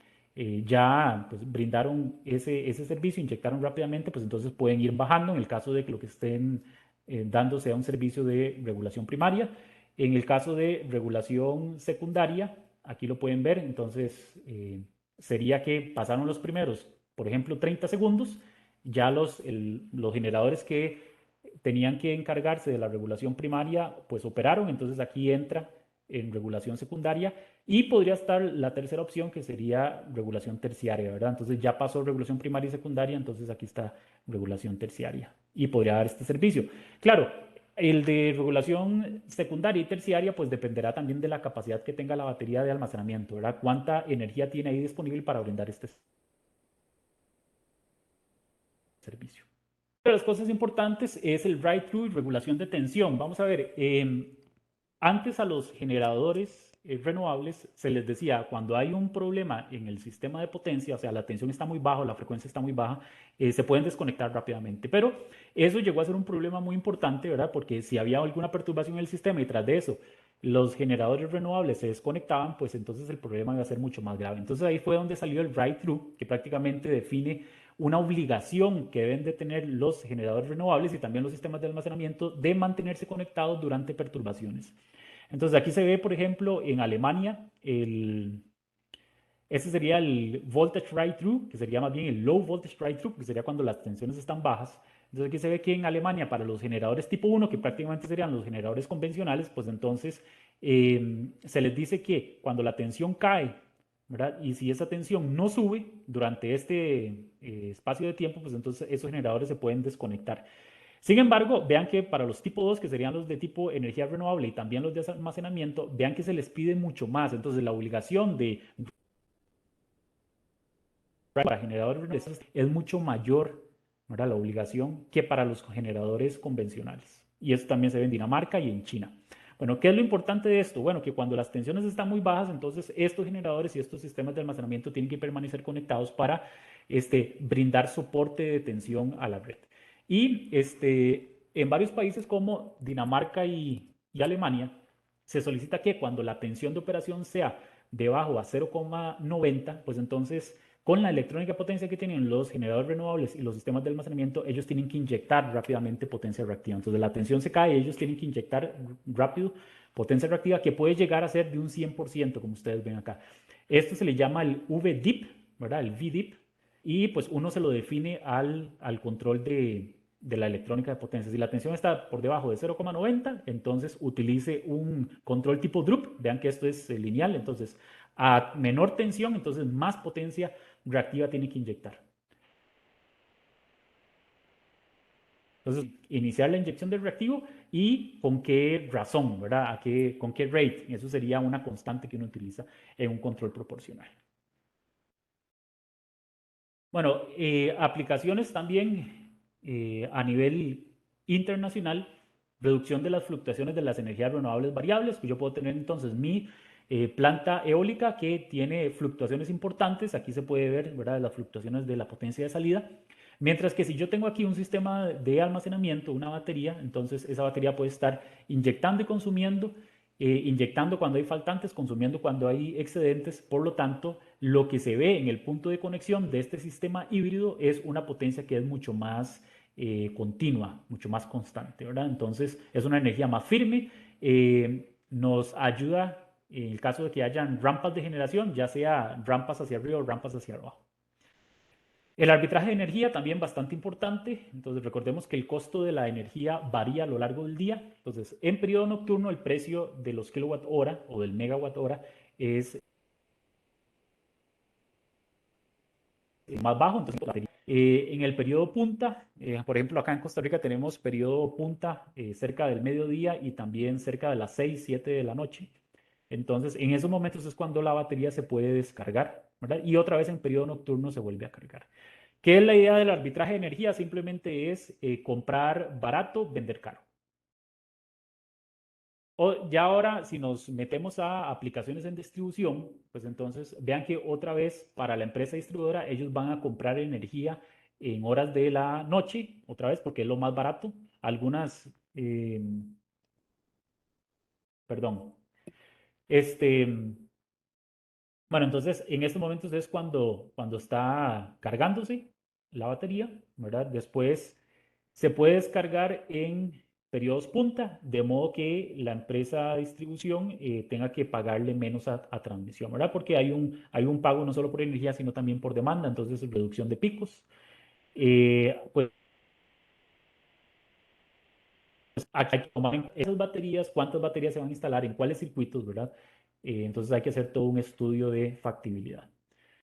ya pues, brindaron ese servicio, inyectaron rápidamente, pues entonces pueden ir bajando en el caso de que lo que estén dando sea un servicio de regulación primaria. En el caso de regulación secundaria, aquí lo pueden ver, entonces sería que pasaron los primeros, por ejemplo, 30 segundos, ya los generadores que tenían que encargarse de la regulación primaria, pues operaron, entonces aquí entra en regulación secundaria y podría estar la tercera opción que sería regulación terciaria, ¿verdad? Entonces ya pasó regulación primaria y secundaria, entonces aquí está regulación terciaria y podría dar este servicio. Claro, el de regulación secundaria y terciaria pues dependerá también de la capacidad que tenga la batería de almacenamiento, ¿verdad? Cuánta energía tiene ahí disponible para brindar este servicio. Otra de las cosas importantes es el write-through y regulación de tensión. Vamos a ver, antes a los generadores renovables se les decía, cuando hay un problema en el sistema de potencia, o sea, la tensión está muy baja, la frecuencia está muy baja, se pueden desconectar rápidamente. Pero eso llegó a ser un problema muy importante, ¿verdad? Porque si había alguna perturbación en el sistema y tras de eso los generadores renovables se desconectaban, pues entonces el problema iba a ser mucho más grave. Entonces ahí fue donde salió el write-through, que prácticamente define una obligación que deben de tener los generadores renovables y también los sistemas de almacenamiento de mantenerse conectados durante perturbaciones. Entonces aquí se ve, por ejemplo, en Alemania, ese sería el voltage write-through, que sería más bien el low voltage write-through, que sería cuando las tensiones están bajas. Entonces aquí se ve que en Alemania para los generadores tipo 1, que prácticamente serían los generadores convencionales, pues entonces se les dice que cuando la tensión cae, ¿verdad? Y si esa tensión no sube durante este espacio de tiempo, pues entonces esos generadores se pueden desconectar. Sin embargo, vean que para los tipo 2, que serían los de tipo energía renovable y también los de almacenamiento, vean que se les pide mucho más. Entonces la obligación de para generadores renovables es mucho mayor, ¿verdad? La obligación que para los generadores convencionales. Y eso también se ve en Dinamarca y en China. Bueno, ¿qué es lo importante de esto? Bueno, que cuando las tensiones están muy bajas, entonces estos generadores y estos sistemas de almacenamiento tienen que permanecer conectados para brindar soporte de tensión a la red. Y en varios países como Dinamarca y Alemania, se solicita que cuando la tensión de operación sea debajo a 0,90, pues entonces con la electrónica potencia que tienen los generadores renovables y los sistemas de almacenamiento, ellos tienen que inyectar rápidamente potencia reactiva. Entonces la tensión se cae y ellos tienen que inyectar rápido potencia reactiva que puede llegar a ser de un 100%, como ustedes ven acá. Esto se le llama el VDIP, ¿verdad? El VDIP. Y pues uno se lo define al control de la electrónica de potencia. Si la tensión está por debajo de 0,90, entonces utilice un control tipo DRUP. Vean que esto es lineal, entonces a menor tensión, entonces más potencia reactiva tiene que inyectar. Entonces, iniciar la inyección del reactivo y con qué razón, ¿verdad? ¿Con qué rate? Eso sería una constante que uno utiliza en un control proporcional. Bueno, aplicaciones también a nivel internacional, reducción de las fluctuaciones de las energías renovables variables, pues yo puedo tener entonces mi planta eólica que tiene fluctuaciones importantes, aquí se puede ver, ¿verdad?, las fluctuaciones de la potencia de salida, mientras que si yo tengo aquí un sistema de almacenamiento, una batería, entonces esa batería puede estar inyectando y consumiendo, inyectando cuando hay faltantes, consumiendo cuando hay excedentes, por lo tanto, lo que se ve en el punto de conexión de este sistema híbrido es una potencia que es mucho más continua, mucho más constante, ¿verdad? Entonces es una energía más firme, nos ayuda en el caso de que hayan rampas de generación, ya sea rampas hacia arriba o rampas hacia abajo. El arbitraje de energía también bastante importante, entonces recordemos que el costo de la energía varía a lo largo del día, entonces en periodo nocturno el precio de los kilowatt hora o del megawatt hora es más bajo, entonces en el periodo punta, por ejemplo acá en Costa Rica tenemos periodo punta cerca del mediodía y también cerca de las 6, 7 de la noche. Entonces en esos momentos es cuando la batería se puede descargar, ¿verdad? Y otra vez en periodo nocturno se vuelve a cargar. ¿Qué es la idea del arbitraje de energía? Simplemente es comprar barato, vender caro. O ya ahora, si nos metemos a aplicaciones en distribución, pues entonces vean que otra vez para la empresa distribuidora ellos van a comprar energía en horas de la noche, otra vez porque es lo más barato. Algunas, perdón, este, bueno, entonces en estos momentos es cuando está cargándose la batería, ¿verdad? Después se puede descargar en periodos punta, de modo que la empresa de distribución tenga que pagarle menos a transmisión, ¿verdad? Porque hay un pago no solo por energía, sino también por demanda, entonces reducción de picos. Pues hay que tomar en esas baterías, cuántas baterías se van a instalar, en cuáles circuitos, ¿verdad? Entonces hay que hacer todo un estudio de factibilidad.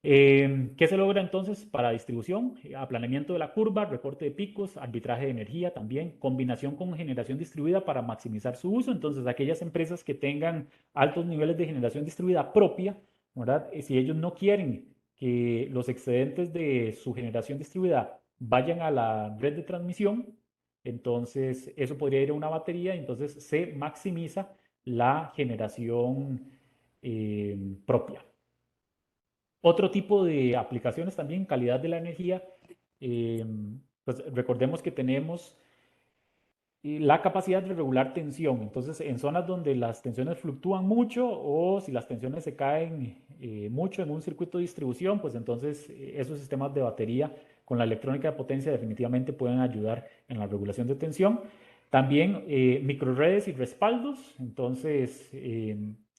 ¿Qué se logra entonces para distribución? Aplanamiento de la curva, recorte de picos, arbitraje de energía también, combinación con generación distribuida para maximizar su uso. Entonces, aquellas empresas que tengan altos niveles de generación distribuida propia, ¿verdad? Si ellos no quieren que los excedentes de su generación distribuida vayan a la red de transmisión, entonces eso podría ir a una batería, entonces se maximiza la generación propia. Otro tipo de aplicaciones también, calidad de la energía, eh, pues recordemos que tenemos la capacidad de regular tensión. Entonces, en zonas donde las tensiones fluctúan mucho o si las tensiones se caen mucho en un circuito de distribución, pues entonces esos sistemas de batería con la electrónica de potencia definitivamente pueden ayudar en la regulación de tensión. También microredes y respaldos. Entonces,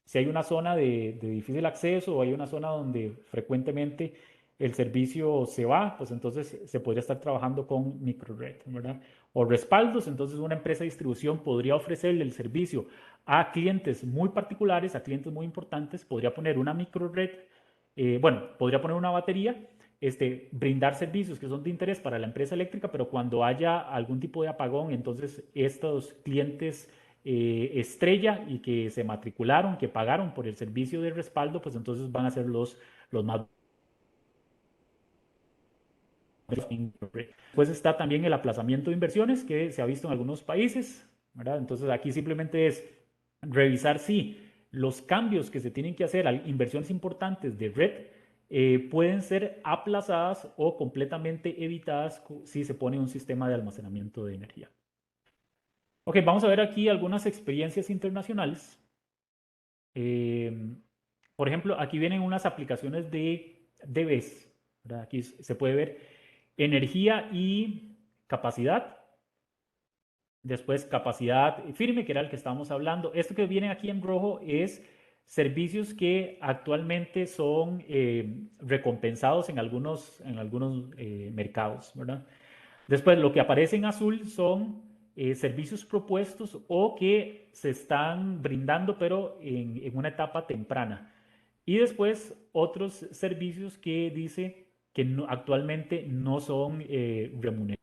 si hay una zona de difícil acceso o hay una zona donde frecuentemente el servicio se va, pues entonces se podría estar trabajando con microred, ¿verdad? O respaldos, entonces una empresa de distribución podría ofrecerle el servicio a clientes muy particulares, a clientes muy importantes, podría poner una microred, bueno, podría poner una batería, brindar servicios que son de interés para la empresa eléctrica, pero cuando haya algún tipo de apagón, entonces estos clientes estrella y que se matricularon, que pagaron por el servicio de respaldo, pues entonces van a ser los más. Pues está también el aplazamiento de inversiones que se ha visto en algunos países, ¿verdad? Entonces aquí simplemente es revisar si los cambios que se tienen que hacer, inversiones importantes de red, pueden ser aplazadas o completamente evitadas si se pone un sistema de almacenamiento de energía. Ok, vamos a ver aquí algunas experiencias internacionales. Por ejemplo, aquí vienen unas aplicaciones de DBs, ¿verdad? Aquí se puede ver energía y capacidad. Después capacidad firme, que era el que estábamos hablando. Esto que viene aquí en rojo es servicios que actualmente son recompensados en algunos mercados, ¿verdad? Después, lo que aparece en azul son servicios propuestos o que se están brindando, pero en una etapa temprana. Y después, otros servicios que dice que actualmente no son remunerados.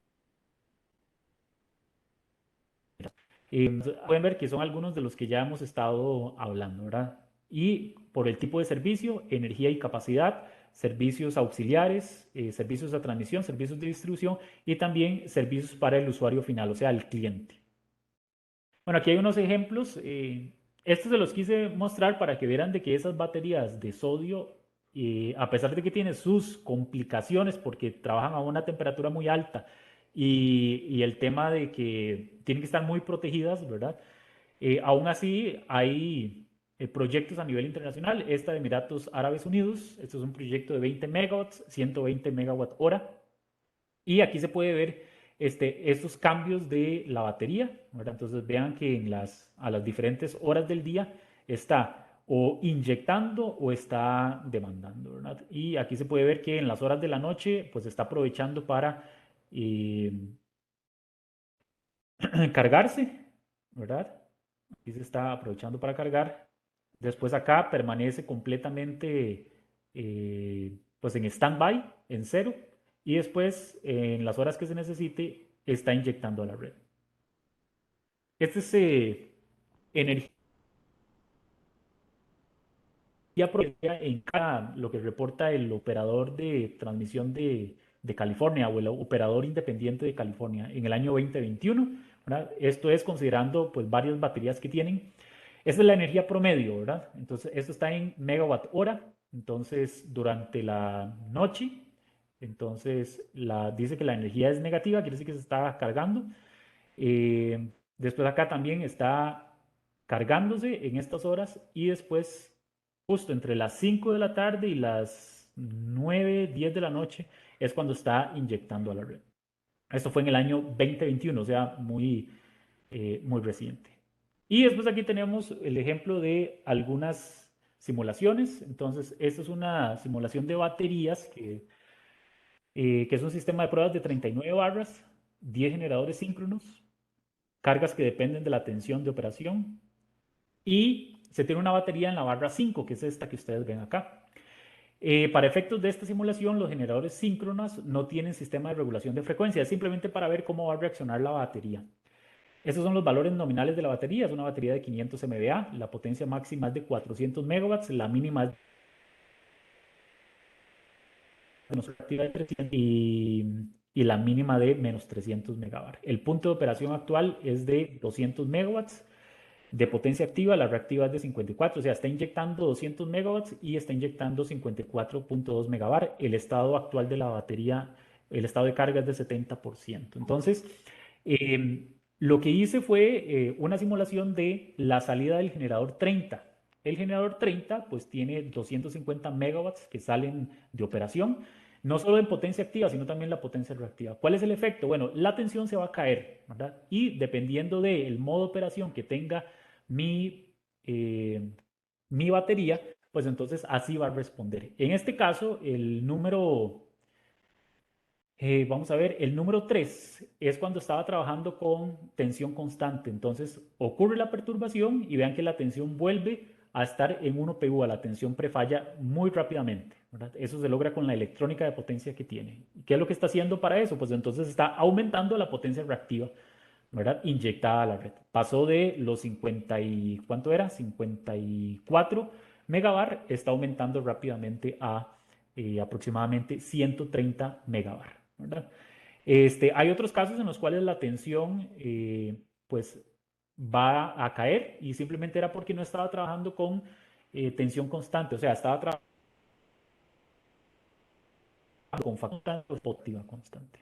Pueden ver que son algunos de los que ya hemos estado hablando, ¿verdad? Y por el tipo de servicio, energía y capacidad, servicios auxiliares, servicios de transmisión, servicios de distribución y también servicios para el usuario final, o sea, el cliente. Bueno, aquí hay unos ejemplos. Estos se los quise mostrar para que vieran de que esas baterías de sodio, a pesar de que tienen sus complicaciones porque trabajan a una temperatura muy alta y el tema de que tienen que estar muy protegidas, ¿verdad? Aún así, hay proyectos a nivel internacional. Esta de Emiratos Árabes Unidos, esto es un proyecto de 20 megawatts, 120 megawatt hora. Y aquí se puede ver estos cambios de la batería, ¿verdad? Entonces vean que a las diferentes horas del día está o inyectando o está demandando, ¿verdad? Y aquí se puede ver que en las horas de la noche pues está aprovechando para eh, cargarse, ¿verdad? Aquí se está aprovechando para cargar. Después acá permanece completamente pues en stand-by, en cero. Y después, en las horas que se necesite, está inyectando a la red. Este es energía propia en cada, lo que reporta el operador de transmisión de California o el operador independiente de California en el año 2021, ¿verdad? Esto es considerando pues varias baterías que tienen. Esa es la energía promedio, ¿verdad? Entonces, esto está en megawatt hora. Entonces, durante la noche, entonces dice que la energía es negativa, quiere decir que se está cargando. Después acá también está cargándose en estas horas y después, justo entre las 5 de la tarde y las 9, 10 de la noche, es cuando está inyectando a la red. Esto fue en el año 2021, o sea, muy reciente. Y después aquí tenemos el ejemplo de algunas simulaciones. Entonces, esta es una simulación de baterías que es un sistema de pruebas de 39 barras, 10 generadores síncronos, cargas que dependen de la tensión de operación y se tiene una batería en la barra 5, que es esta que ustedes ven acá. Para efectos de esta simulación, los generadores síncronos no tienen sistema de regulación de frecuencia, es simplemente para ver cómo va a reaccionar la batería. Estos son los valores nominales de la batería. Es una batería de 500 MVA. La potencia máxima es de 400 megawatts. La mínima es de 300 y la mínima de menos 300 megabar. El punto de operación actual es de 200 megawatts de potencia activa. La reactiva es de 54. O sea, está inyectando 200 megawatts y está inyectando 54.2 megabar. El estado actual de la batería, el estado de carga es de 70%. Entonces, lo que hice fue una simulación de la salida del generador 30. El generador 30 pues tiene 250 megawatts que salen de operación, no solo en potencia activa, sino también la potencia reactiva. ¿Cuál es el efecto? Bueno, la tensión se va a caer, ¿verdad? Y dependiendo del modo de operación que tenga mi batería, pues entonces así va a responder. En este caso, el número vamos a ver, el número 3 es cuando estaba trabajando con tensión constante. Entonces ocurre la perturbación y vean que la tensión vuelve a estar en 1 PU, a la tensión prefalla muy rápidamente, ¿verdad? Eso se logra con la electrónica de potencia que tiene. ¿Qué es lo que está haciendo para eso? Pues entonces está aumentando la potencia reactiva, ¿verdad? Inyectada a la red. Pasó de los 50 y, ¿cuánto era? 54 megabar, está aumentando rápidamente a aproximadamente 130 megabar, ¿verdad? Hay otros casos en los cuales la tensión pues va a caer y simplemente era porque no estaba trabajando con tensión constante, o sea, estaba trabajando con factor óptima constante.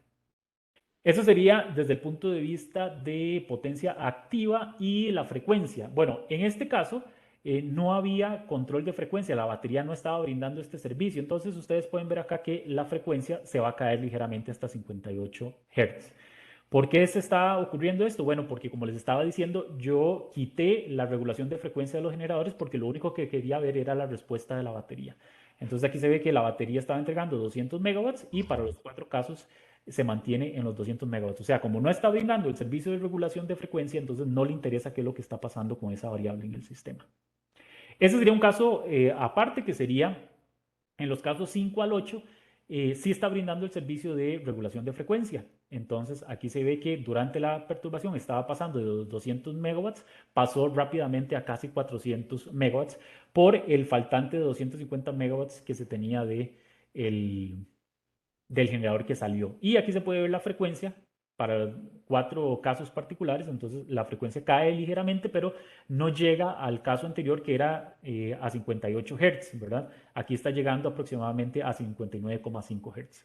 Eso sería desde el punto de vista de potencia activa y la frecuencia. Bueno, en este caso no había control de frecuencia, la batería no estaba brindando este servicio. Entonces ustedes pueden ver acá que la frecuencia se va a caer ligeramente hasta 58 Hz. ¿Por qué se está ocurriendo esto? Bueno, porque como les estaba diciendo, yo quité la regulación de frecuencia de los generadores porque lo único que quería ver era la respuesta de la batería. Entonces aquí se ve que la batería estaba entregando 200 megawatts y para los 4 casos se mantiene en los 200 megawatts. O sea, como no está brindando el servicio de regulación de frecuencia, entonces no le interesa qué es lo que está pasando con esa variable en el sistema. Ese sería un caso aparte que sería en los casos 5 al 8, sí está brindando el servicio de regulación de frecuencia. Entonces, aquí se ve que durante la perturbación estaba pasando de los 200 megawatts, pasó rápidamente a casi 400 megawatts por el faltante de 250 megawatts que se tenía del generador que salió. Y aquí se puede ver la frecuencia para 4 casos particulares, entonces la frecuencia cae ligeramente, pero no llega al caso anterior que era a 58 Hz, ¿verdad? Aquí está llegando aproximadamente a 59,5 Hz.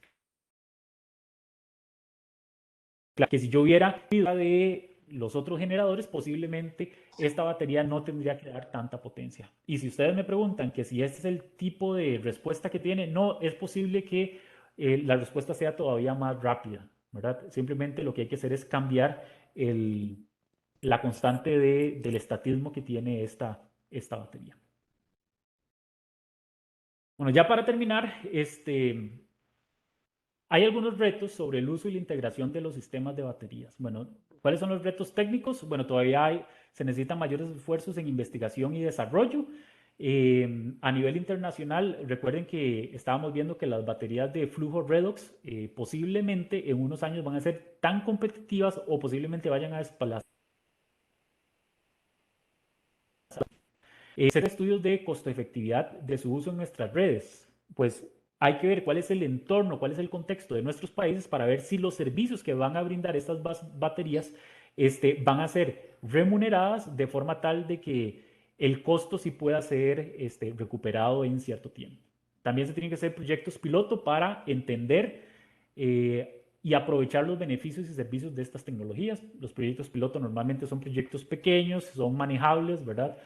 Claro que si yo hubiera de los otros generadores, posiblemente esta batería no tendría que dar tanta potencia. Y si ustedes me preguntan que si este es el tipo de respuesta que tiene, no, es posible que la respuesta sea todavía más rápida, ¿verdad? Simplemente lo que hay que hacer es cambiar la constante del estatismo que tiene esta batería. Bueno, ya para terminar, hay algunos retos sobre el uso y la integración de los sistemas de baterías. Bueno, ¿cuáles son los retos técnicos? Bueno, todavía se necesitan mayores esfuerzos en investigación y desarrollo. A nivel internacional, recuerden que estábamos viendo que las baterías de flujo redox posiblemente en unos años van a ser tan competitivas o posiblemente vayan a desplazar. Hacer estudios de costo-efectividad de su uso en nuestras redes. Pues hay que ver cuál es el entorno, cuál es el contexto de nuestros países para ver si los servicios que van a brindar estas baterías van a ser remuneradas de forma tal de que el costo sí pueda ser recuperado en cierto tiempo. También se tienen que hacer proyectos piloto para entender y aprovechar los beneficios y servicios de estas tecnologías. Los proyectos piloto normalmente son proyectos pequeños, son manejables, ¿verdad?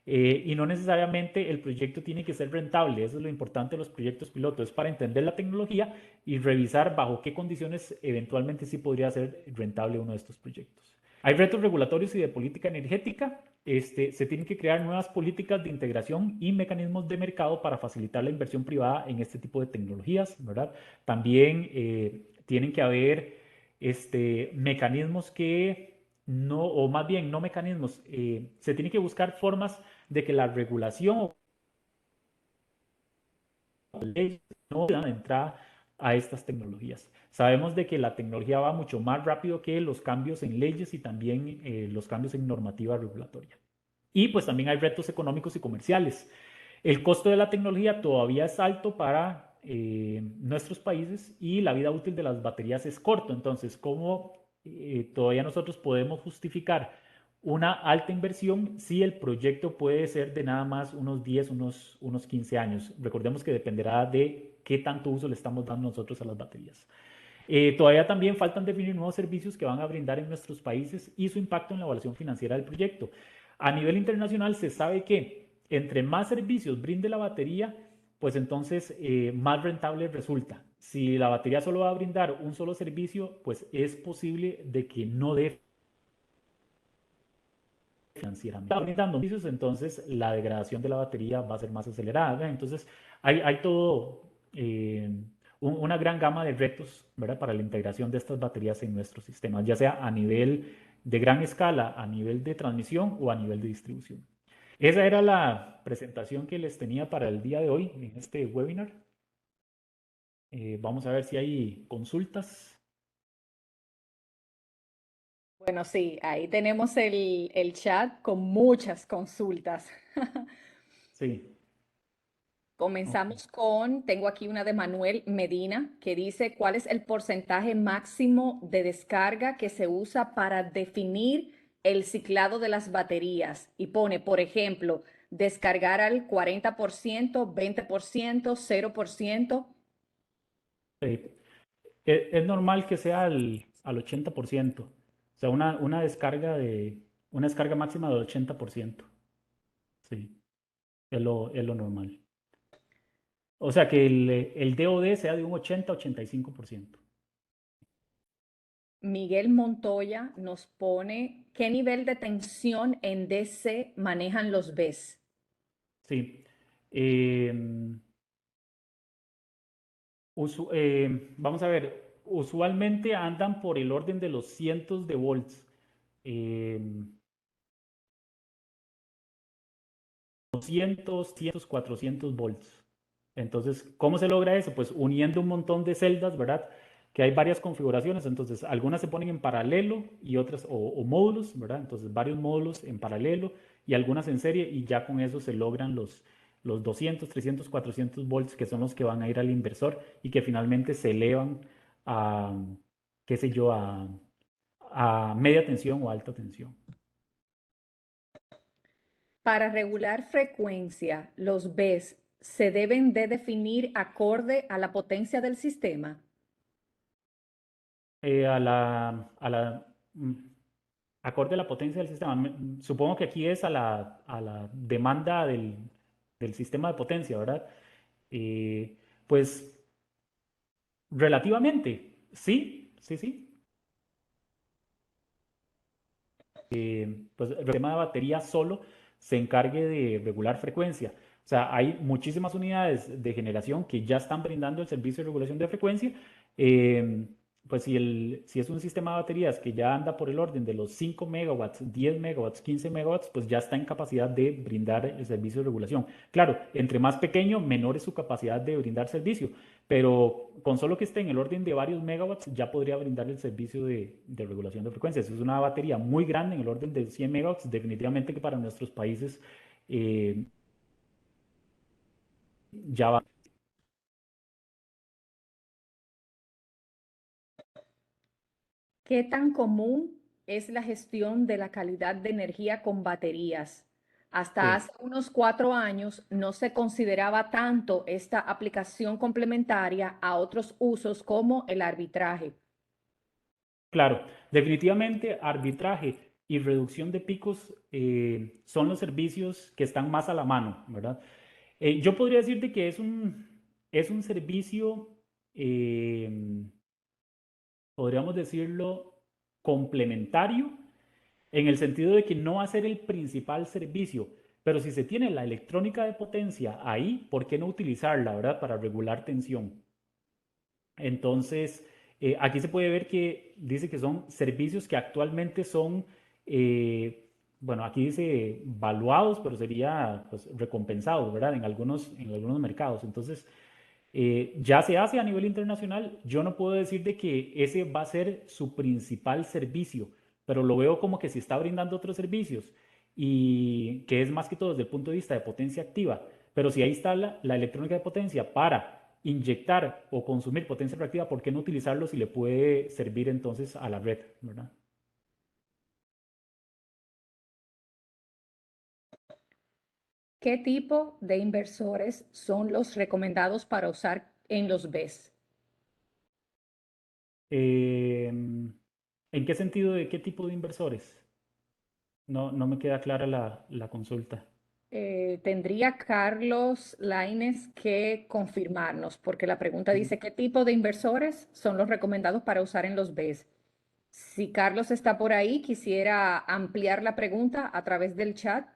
Y no necesariamente el proyecto tiene que ser rentable. Eso es lo importante de los proyectos piloto, es para entender la tecnología y revisar bajo qué condiciones eventualmente sí podría ser rentable uno de estos proyectos. Hay retos regulatorios y de política energética. Se tienen que crear nuevas políticas de integración y mecanismos de mercado para facilitar la inversión privada en este tipo de tecnologías, ¿verdad? También tienen que haber mecanismos que no, o más bien no mecanismos, se tiene que buscar formas de que la regulación o leyes no dan entrada a estas tecnologías. Sabemos de que la tecnología va mucho más rápido que los cambios en leyes y también los cambios en normativa regulatoria. Y pues también hay retos económicos y comerciales. El costo de la tecnología todavía es alto para nuestros países y la vida útil de las baterías es corto. Entonces, ¿cómo todavía nosotros podemos justificar una alta inversión si el proyecto puede ser de nada más unos 10, unos 15 años? Recordemos que dependerá de qué tanto uso le estamos dando nosotros a las baterías. Todavía también faltan definir nuevos servicios que van a brindar en nuestros países y su impacto en la evaluación financiera del proyecto. A nivel internacional se sabe que entre más servicios brinde la batería, pues entonces más rentable resulta. Si la batería solo va a brindar un solo servicio, pues es posible de que no dé financieramente. Está brindando servicios, entonces la degradación de la batería va a ser más acelerada. Entonces hay todo una gran gama de retos, ¿verdad? Para la integración de estas baterías en nuestros sistemas, ya sea a nivel de gran escala, a nivel de transmisión o a nivel de distribución. Esa era la presentación que les tenía para el día de hoy en este webinar. Vamos a ver si hay consultas. Bueno, sí, ahí tenemos el chat con muchas consultas. Sí, ok. Comenzamos con, tengo aquí una de Manuel Medina que dice, ¿cuál es el porcentaje máximo de descarga que se usa para definir el ciclado de las baterías? Y pone, por ejemplo, descargar al 40%, 20%, 0%. Es normal que sea al 80%. O sea, una descarga máxima del 80%. Sí, es lo normal. O sea, que el DOD sea de un 80-85%. Miguel Montoya nos pone, ¿qué nivel de tensión en DC manejan los BES? Sí. Vamos a ver, usualmente andan por el orden de los cientos de volts. Eh, 200, 300, 400 volts. Entonces, ¿cómo se logra eso? Pues uniendo un montón de celdas, ¿verdad? Que hay varias configuraciones, entonces algunas se ponen en paralelo y otras, o módulos, ¿verdad? Entonces, varios módulos en paralelo y algunas en serie y ya con eso se logran los 200, 300, 400 volts que son los que van a ir al inversor y que finalmente se elevan a, qué sé yo, a media tensión o alta tensión. Para regular frecuencia, los BES se deben de definir acorde a la potencia del sistema. Eh, a la, a la, mm, acorde a la potencia del sistema. Supongo que aquí es a la demanda del sistema de potencia, ¿verdad? Pues relativamente, sí, sí, sí. Pues el sistema de batería solo se encargue de regular frecuencia. O sea, hay muchísimas unidades de generación que ya están brindando el servicio de regulación de frecuencia. Eh, pues si es un sistema de baterías que ya anda por el orden de los 5 megawatts, 10 megawatts, 15 megawatts, pues ya está en capacidad de brindar el servicio de regulación. Claro, entre más pequeño, menor es su capacidad de brindar servicio, pero con solo que esté en el orden de varios megawatts ya podría brindar el servicio de regulación de frecuencias. Es una batería muy grande, en el orden de 100 megawatts, definitivamente que para nuestros países eh, ya va. ¿Qué tan común es la gestión de la calidad de energía con baterías? Hasta Sí, hace unos 4 años no se consideraba tanto esta aplicación complementaria a otros usos como el arbitraje. claro, definitivamente arbitraje y reducción de picos son los servicios que están más a la mano, ¿verdad? Yo podría decirte que es un servicio, eh, podríamos decirlo, complementario en el sentido de que no va a ser el principal servicio, pero si se tiene la electrónica de potencia ahí, ¿por qué no utilizarla, verdad? Para regular tensión. Entonces, aquí se puede ver que dice que son servicios que actualmente son, bueno, aquí dice valuados, pero sería pues, recompensados, ¿verdad? En algunos mercados. Entonces, ya se hace a nivel internacional. Yo no puedo decir de que ese va a ser su principal servicio, pero lo veo como que si está brindando otros servicios y que es más que todo desde el punto de vista de potencia activa. Pero si ahí está la electrónica de potencia para inyectar o consumir potencia reactiva, ¿por qué no utilizarlo si le puede servir entonces a la red, ¿verdad? ¿Qué tipo de inversores son los recomendados para usar en los BES? ¿En qué sentido de qué tipo de inversores? No, no me queda clara la consulta. Tendría Carlos Laines que confirmarnos, porque la pregunta dice, ¿qué tipo de inversores son los recomendados para usar en los BES? Si Carlos está por ahí, quisiera ampliar la pregunta a través del chat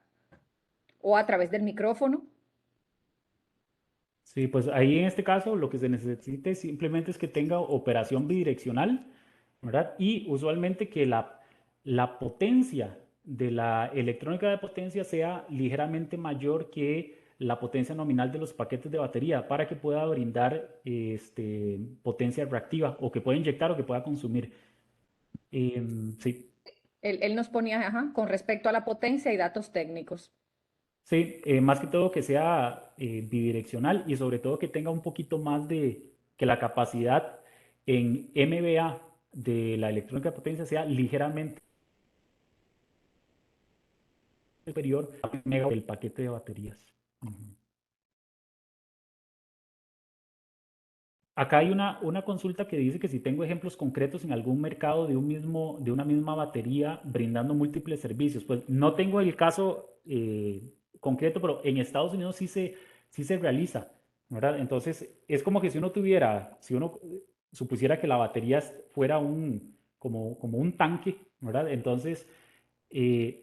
o a través del micrófono. Sí, pues ahí en este caso lo que se necesite simplemente es que tenga operación bidireccional, ¿verdad? Y usualmente que la potencia de la electrónica de potencia sea ligeramente mayor que la potencia nominal de los paquetes de batería para que pueda brindar potencia reactiva o que pueda inyectar o que pueda consumir. Sí. Él nos ponía, ajá, con respecto a la potencia y datos técnicos. Sí, más que todo que sea bidireccional y sobre todo que tenga un poquito más de que la capacidad en MVA de la electrónica de potencia sea ligeramente superior a el paquete de baterías. Ujú. Acá hay una consulta que dice que si tengo ejemplos concretos en algún mercado de una misma batería brindando múltiples servicios. Pues no tengo el caso concreto, pero en Estados Unidos sí se realiza, ¿verdad? Entonces, es como que si uno tuviera, si uno supusiera que la batería fuera como un tanque, ¿verdad? Entonces,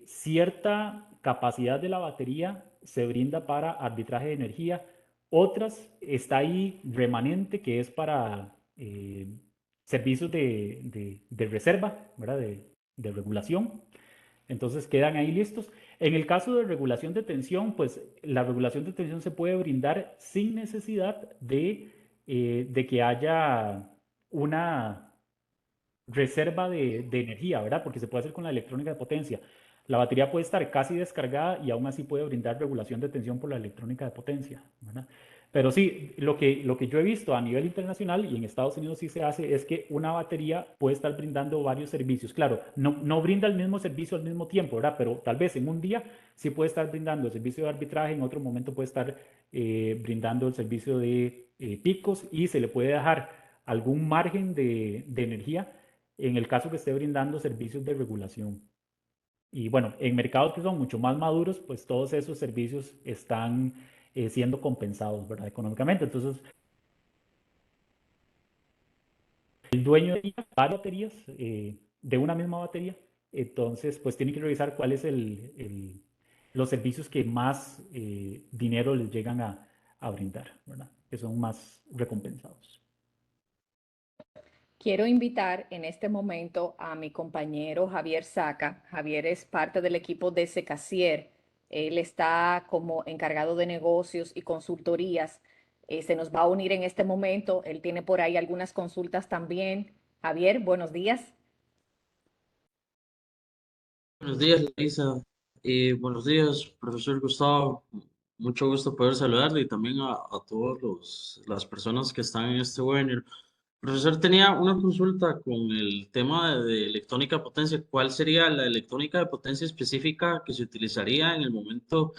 cierta capacidad de la batería se brinda para arbitraje de energía, otras está ahí remanente que es para servicios de reserva, ¿verdad? De regulación. Entonces quedan ahí listos. En el caso de regulación de tensión, pues la regulación de tensión se puede brindar sin necesidad de que haya una reserva de energía, ¿verdad? Porque se puede hacer con la electrónica de potencia. La batería puede estar casi descargada y aún así puede brindar regulación de tensión por la electrónica de potencia, ¿verdad? Pero sí, lo que yo he visto a nivel internacional y en Estados Unidos sí se hace es que una batería puede estar brindando varios servicios. Claro, no brinda el mismo servicio al mismo tiempo, ¿verdad? Pero tal vez en un día sí puede estar brindando el servicio de arbitraje, en otro momento puede estar brindando el servicio de picos y se le puede dejar algún margen de energía en el caso que esté brindando servicios de regulación. Y bueno, en mercados que son mucho más maduros, pues todos esos servicios están siendo compensados, ¿verdad? Económicamente. Entonces, el dueño de varias baterías, de una misma batería, entonces, pues tiene que revisar cuál es los servicios que más dinero les llegan a brindar, ¿verdad? Que son más recompensados. Quiero invitar en este momento a mi compañero Javier Saca. Javier es parte del equipo de Secasier. Él está como encargado de negocios y consultorías. Se nos va a unir en este momento. Él tiene por ahí algunas consultas también. Javier, buenos días. Buenos días, Lisa. Buenos días, profesor Gustavo. Mucho gusto poder saludarle y también a todas las personas que están en este webinar. Profesor, tenía una consulta con el tema de electrónica de potencia. ¿Cuál sería la electrónica de potencia específica que se utilizaría en el momento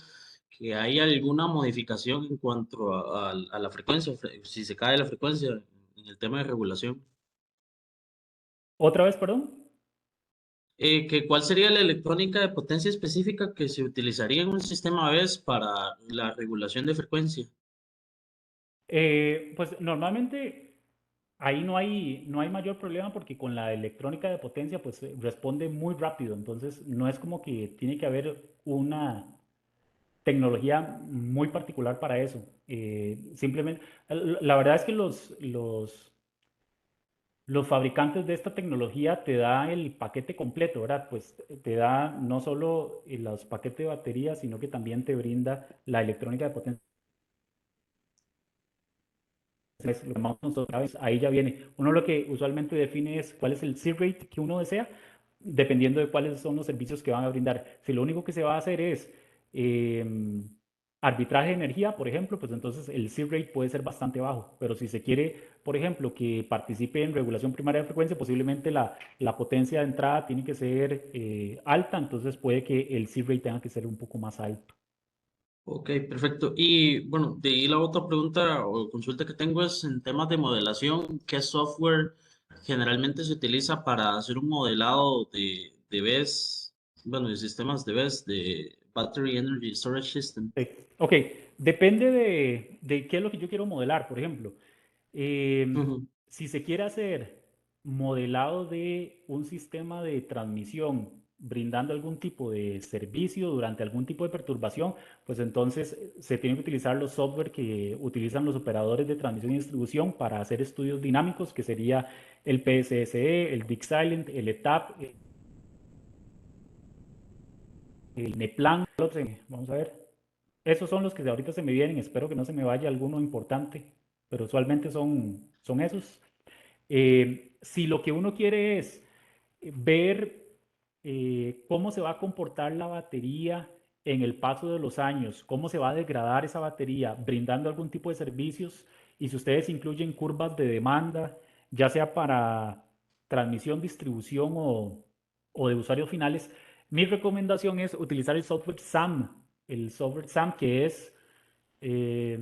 que hay alguna modificación en cuanto a la frecuencia, si se cae la frecuencia en el tema de regulación? ¿Otra vez, perdón? ¿Cuál sería la electrónica de potencia específica que se utilizaría en un sistema BESS para la regulación de frecuencia? Pues normalmente ahí no hay mayor problema porque con la electrónica de potencia pues responde muy rápido, entonces no es como que tiene que haber una tecnología muy particular para eso. Simplemente, la verdad es que los fabricantes de esta tecnología te da el paquete completo, ¿verdad? Pues te da no solo los paquetes de baterías, sino que también te brinda la electrónica de potencia. Lo llamamos nosotros, ahí ya viene. Uno lo que usualmente define es cuál es el C-rate que uno desea, dependiendo de cuáles son los servicios que van a brindar. Si lo único que se va a hacer es eh, arbitraje de energía, por ejemplo, pues entonces el C-rate puede ser bastante bajo. Pero si se quiere, por ejemplo, que participe en regulación primaria de frecuencia, posiblemente la potencia de entrada tiene que ser alta, entonces puede que el C-rate tenga que ser un poco más alto. Ok, perfecto. Y bueno, de ahí la otra pregunta o consulta que tengo es en temas de modelación. ¿Qué software generalmente se utiliza para hacer un modelado de BESS, bueno, de sistemas de BESS, de Battery Energy Storage System? Ok, depende de qué es lo que yo quiero modelar, por ejemplo. Ujú. Si se quiere hacer modelado de un sistema de transmisión brindando algún tipo de servicio durante algún tipo de perturbación, pues entonces se tienen que utilizar los software que utilizan los operadores de transmisión y distribución para hacer estudios dinámicos, que sería el PSSE, el Disk Silent, el ETAP, el NEPLAN. Vamos a ver. Esos son los que ahorita se me vienen. Espero que no se me vaya alguno importante, pero usualmente son esos. Si lo que uno quiere es ver cómo se va a comportar la batería en el paso de los años, cómo se va a degradar esa batería, brindando algún tipo de servicios, y si ustedes incluyen curvas de demanda, ya sea para transmisión, distribución o de usuarios finales, mi recomendación es utilizar el software SAM que es, eh,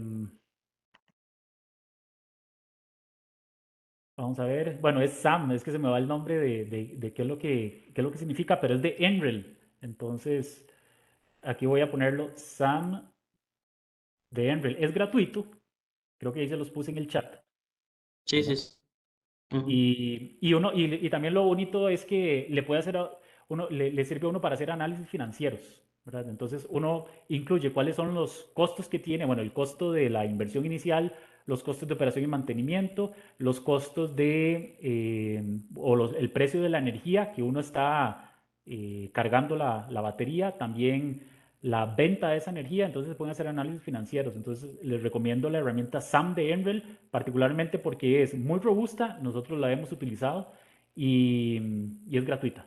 vamos a ver, bueno, es SAM, es que se me va el nombre de qué es lo que significa, pero es de Enrel. Entonces, aquí voy a ponerlo SAM de Enrel. Es gratuito, creo que ahí se los puse en el chat, Sí, ¿verdad? sí, sí. Ujú. Y también lo bonito es que le puede hacer le sirve a uno para hacer análisis financieros, ¿verdad? Entonces uno incluye cuáles son los costos que tiene, bueno, el costo de la inversión inicial, los costos de operación y mantenimiento, los costos el precio de la energía que uno está cargando la batería, también la venta de esa energía, entonces se pueden hacer análisis financieros. Entonces les recomiendo la herramienta SAM de Enrel, particularmente porque es muy robusta, nosotros la hemos utilizado y es gratuita.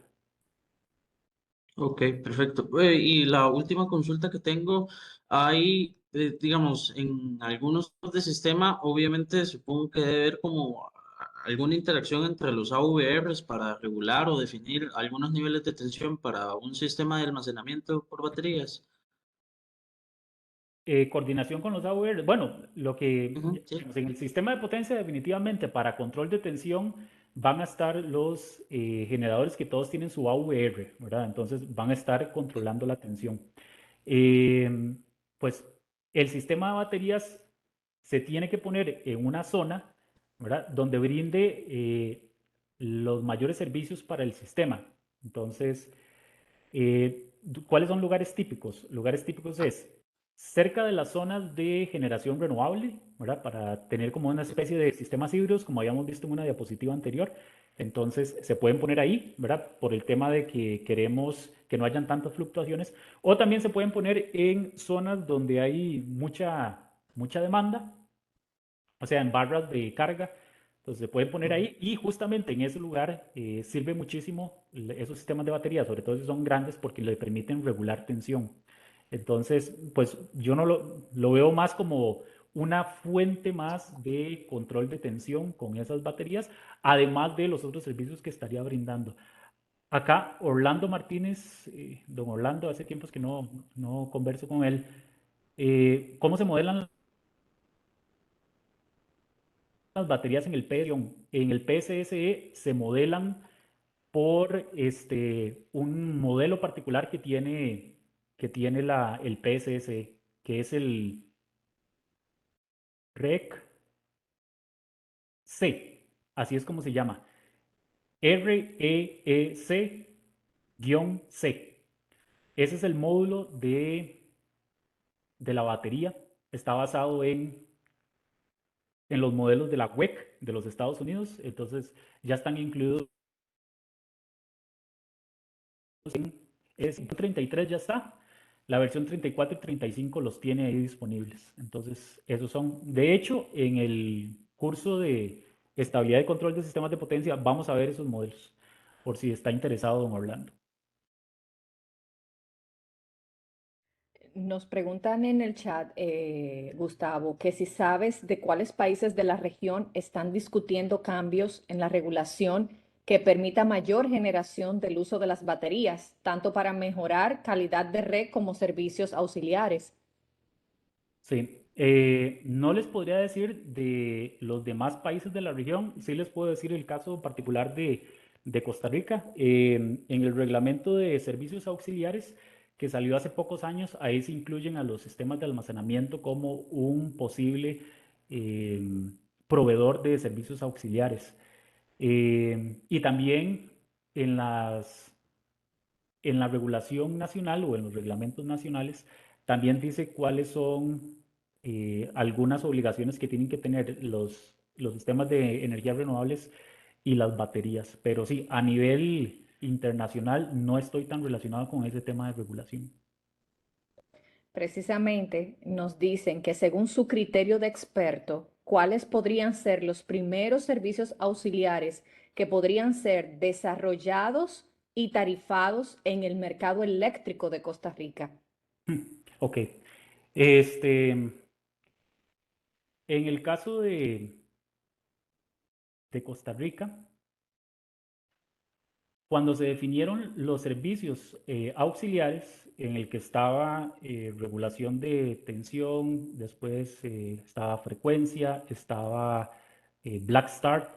Ok, perfecto. Y la última consulta que tengo, hay, digamos, en algunos de sistema, obviamente supongo que debe haber como alguna interacción entre los AVRs para regular o definir algunos niveles de tensión para un sistema de almacenamiento por baterías. Coordinación con los AVR. Bueno, Ujú, sí. digamos, en el sistema de potencia definitivamente para control de tensión van a estar los generadores que todos tienen su AVR, ¿verdad? Entonces van a estar controlando la tensión. Eh, pues el sistema de baterías se tiene que poner en una zona, ¿verdad? Donde brinde los mayores servicios para el sistema. Entonces, ¿cuáles son lugares típicos? Lugares típicos es cerca de las zonas de generación renovable, ¿verdad? Para tener como una especie de sistemas híbridos, como habíamos visto en una diapositiva anterior. Entonces, se pueden poner ahí, ¿verdad? Por el tema de que queremos que no hayan tantas fluctuaciones. O también se pueden poner en zonas donde hay mucha demanda, o sea, en barras de carga. Entonces se pueden poner Ujú. ahí y justamente en ese lugar sirve muchísimo esos sistemas de batería, sobre todo si son grandes, porque le permiten regular tensión. Entonces, pues yo no lo veo más como una fuente más de control de tensión con esas baterías, además de los otros servicios que estaría brindando. Acá Orlando Martínez, don Orlando, hace tiempos que no converso con él. ¿Cómo se modelan las baterías en el PSE? En el PSSE se modelan por un modelo particular que tiene el PSSE, que es el REC-C, así es como se llama, REEC-C. Ese es el módulo de la batería. Está basado en los modelos de la WEC de los Estados Unidos. Entonces ya están incluidos es 33 ya está. La versión 34 y 35 los tiene ahí disponibles. Entonces, esos son. De hecho, en el curso de estabilidad y control de sistemas de potencia vamos a ver esos modelos, por si está interesado don Orlando. Nos preguntan en el chat, Gustavo, que si sabes de cuáles países de la región están discutiendo cambios en la regulación que permita mayor generación del uso de las baterías, tanto para mejorar calidad de red como servicios auxiliares. Sí, no les podría decir de los demás países de la región, sí les puedo decir el caso particular de Costa Rica. En el reglamento de servicios auxiliares que salió hace pocos años, ahí se incluyen a los sistemas de almacenamiento como un posible proveedor de servicios auxiliares. Y también en en la regulación nacional o en los reglamentos nacionales, también dice cuáles son algunas obligaciones que tienen que tener los sistemas de energías renovables y las baterías. Pero sí, a nivel internacional no estoy tan relacionado con ese tema de regulación. Precisamente nos dicen que según su criterio de experto, ¿cuáles podrían ser los primeros servicios auxiliares que podrían ser desarrollados y tarifados en el mercado eléctrico de Costa Rica? Ok. Este, en el caso de Costa Rica, cuando se definieron los servicios auxiliares, en el que estaba regulación de tensión, después estaba frecuencia, estaba Black Start.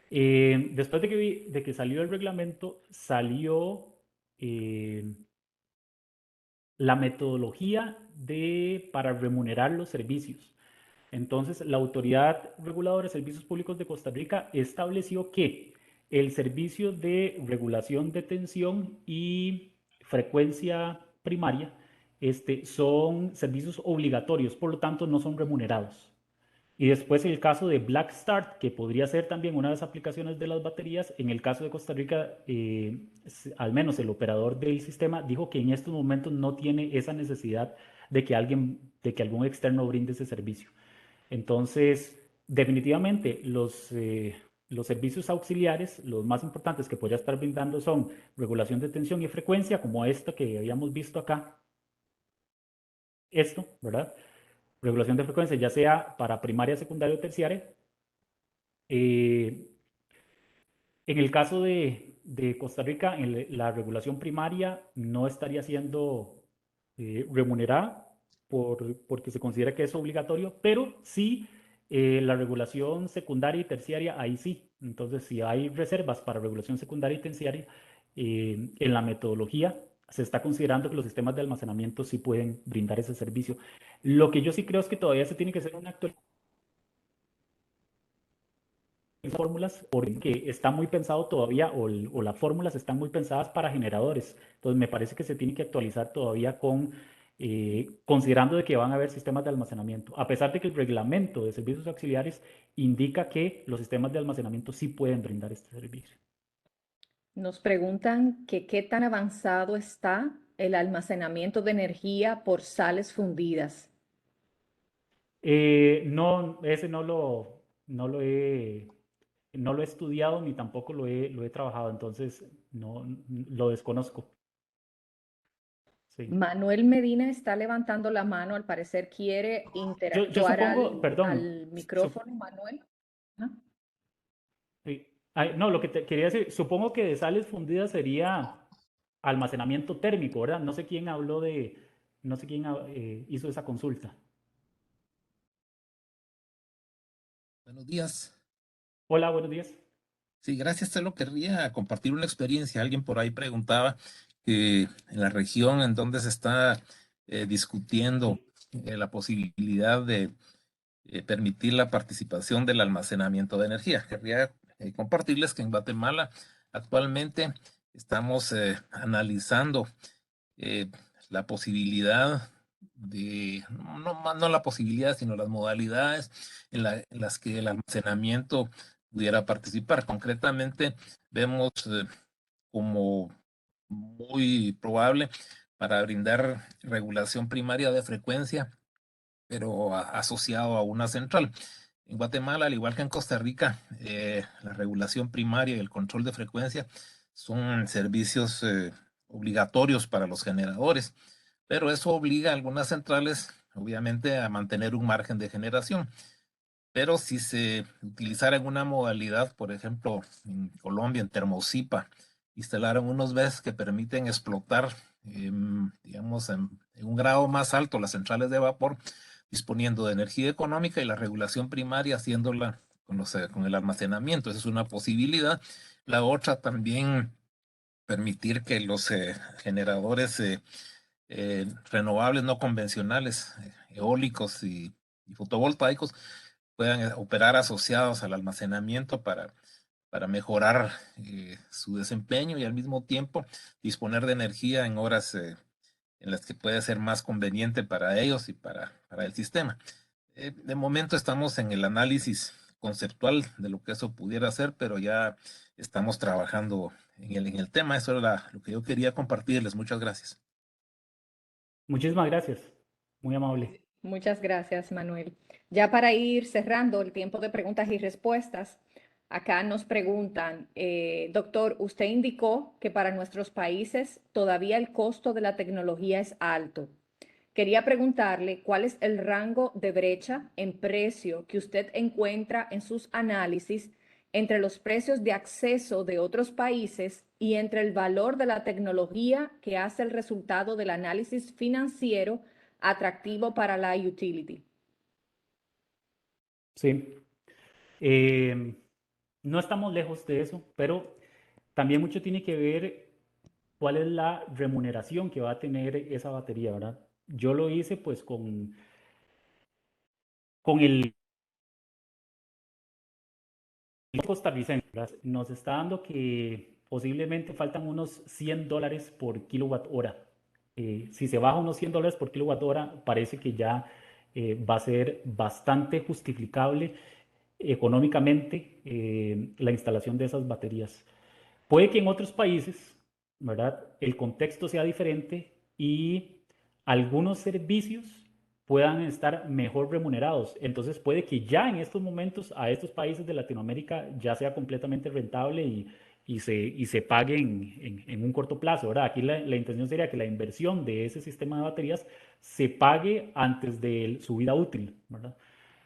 Después de que salió el reglamento, salió eh, la metodología para remunerar los servicios. Entonces, la Autoridad Reguladora de Servicios Públicos de Costa Rica estableció que el servicio de regulación de tensión y frecuencia primaria son servicios obligatorios, por lo tanto no son remunerados. Y después el caso de Black Start, que podría ser también una de las aplicaciones de las baterías, en el caso de Costa Rica, al menos el operador del sistema dijo que en estos momentos no tiene esa necesidad de que algún externo brinde ese servicio. Entonces, definitivamente los servicios auxiliares, los más importantes que podría estar brindando son regulación de tensión y frecuencia, como esto que habíamos visto acá, esto, ¿verdad? Regulación de frecuencia, ya sea para primaria, secundaria o terciaria. Eh, en el caso de Costa Rica, la regulación primaria no estaría siendo remunerada porque se considera que es obligatorio, pero sí la regulación secundaria y terciaria, ahí sí. Entonces, si hay reservas para regulación secundaria y terciaria, en la metodología se está considerando que los sistemas de almacenamiento sí pueden brindar ese servicio. Lo que yo sí creo es que todavía se tiene que hacer una actualización fórmulas porque está muy pensado todavía o las fórmulas están muy pensadas para generadores. Entonces me parece que se tiene que actualizar todavía considerando de que van a haber sistemas de almacenamiento, a pesar de que el reglamento de servicios auxiliares indica que los sistemas de almacenamiento sí pueden brindar este servicio. Nos preguntan que qué tan avanzado está el almacenamiento de energía por sales fundidas. No, ese no lo he estudiado ni tampoco lo he trabajado, entonces no lo desconozco. Sí. Manuel Medina está levantando la mano, al parecer quiere Yo interactuar supongo, perdón, al micrófono, Manuel. Ajá. sí. Ay, no, lo que te quería decir, supongo que de sales fundidas sería almacenamiento térmico, ¿verdad? No sé quién habló de, no sé quién hizo esa consulta. Buenos días. Hola, buenos días. Sí, gracias. Solo querría compartir una experiencia. Alguien por ahí preguntaba que en la región en donde se está discutiendo la posibilidad de permitir la participación del almacenamiento de energía. Querría compartirles que en Guatemala actualmente estamos analizando eh, la posibilidad no la posibilidad, sino las modalidades en las que el almacenamiento pudiera participar. Concretamente, vemos como muy probable para brindar regulación primaria de frecuencia, pero asociado a una central. En Guatemala, al igual que en Costa Rica, la regulación primaria y el control de frecuencia son servicios obligatorios para los generadores, pero eso obliga a algunas centrales, obviamente, a mantener un margen de generación. Pero si se utilizara en una modalidad, por ejemplo, en Colombia, en Termocipa, instalaron unos BESS que permiten explotar, digamos, en un grado más alto las centrales de vapor, disponiendo de energía económica y la regulación primaria haciéndola con el almacenamiento. Esa es una posibilidad. La otra también permitir que los generadores renovables no convencionales, eólicos y fotovoltaicos, puedan operar asociados al almacenamiento para mejorar su desempeño y al mismo tiempo disponer de energía en horas en las que puede ser más conveniente para ellos y para el sistema. De momento estamos en el análisis conceptual de lo que eso pudiera ser, pero ya estamos trabajando en el tema. Eso era lo que yo quería compartirles. Muchas gracias. Muchísimas gracias. Muy amable. Muchas gracias, Manuel. Ya para ir cerrando el tiempo de preguntas y respuestas, acá nos preguntan, doctor, usted indicó que para nuestros países todavía el costo de la tecnología es alto. Quería preguntarle cuál es el rango de brecha en precio que usted encuentra en sus análisis entre los precios de acceso de otros países y entre el valor de la tecnología que hace el resultado del análisis financiero atractivo para la utility. Sí. No estamos lejos de eso, pero también mucho tiene que ver cuál es la remuneración que va a tener esa batería, ¿verdad? Yo lo hice pues con el costarricense, ¿verdad? Nos está dando que posiblemente faltan unos $100 por kilowatt hora. Si se baja unos $100 por kilowatt hora, parece que ya va a ser bastante justificable económicamente la instalación de esas baterías. Puede que en otros países, ¿verdad? El contexto sea diferente y algunos servicios puedan estar mejor remunerados. Entonces puede que ya en estos momentos a estos países de Latinoamérica ya sea completamente rentable y se pague en un corto plazo, ¿verdad? Aquí la intención sería que la inversión de ese sistema de baterías se pague antes de su vida útil, ¿verdad?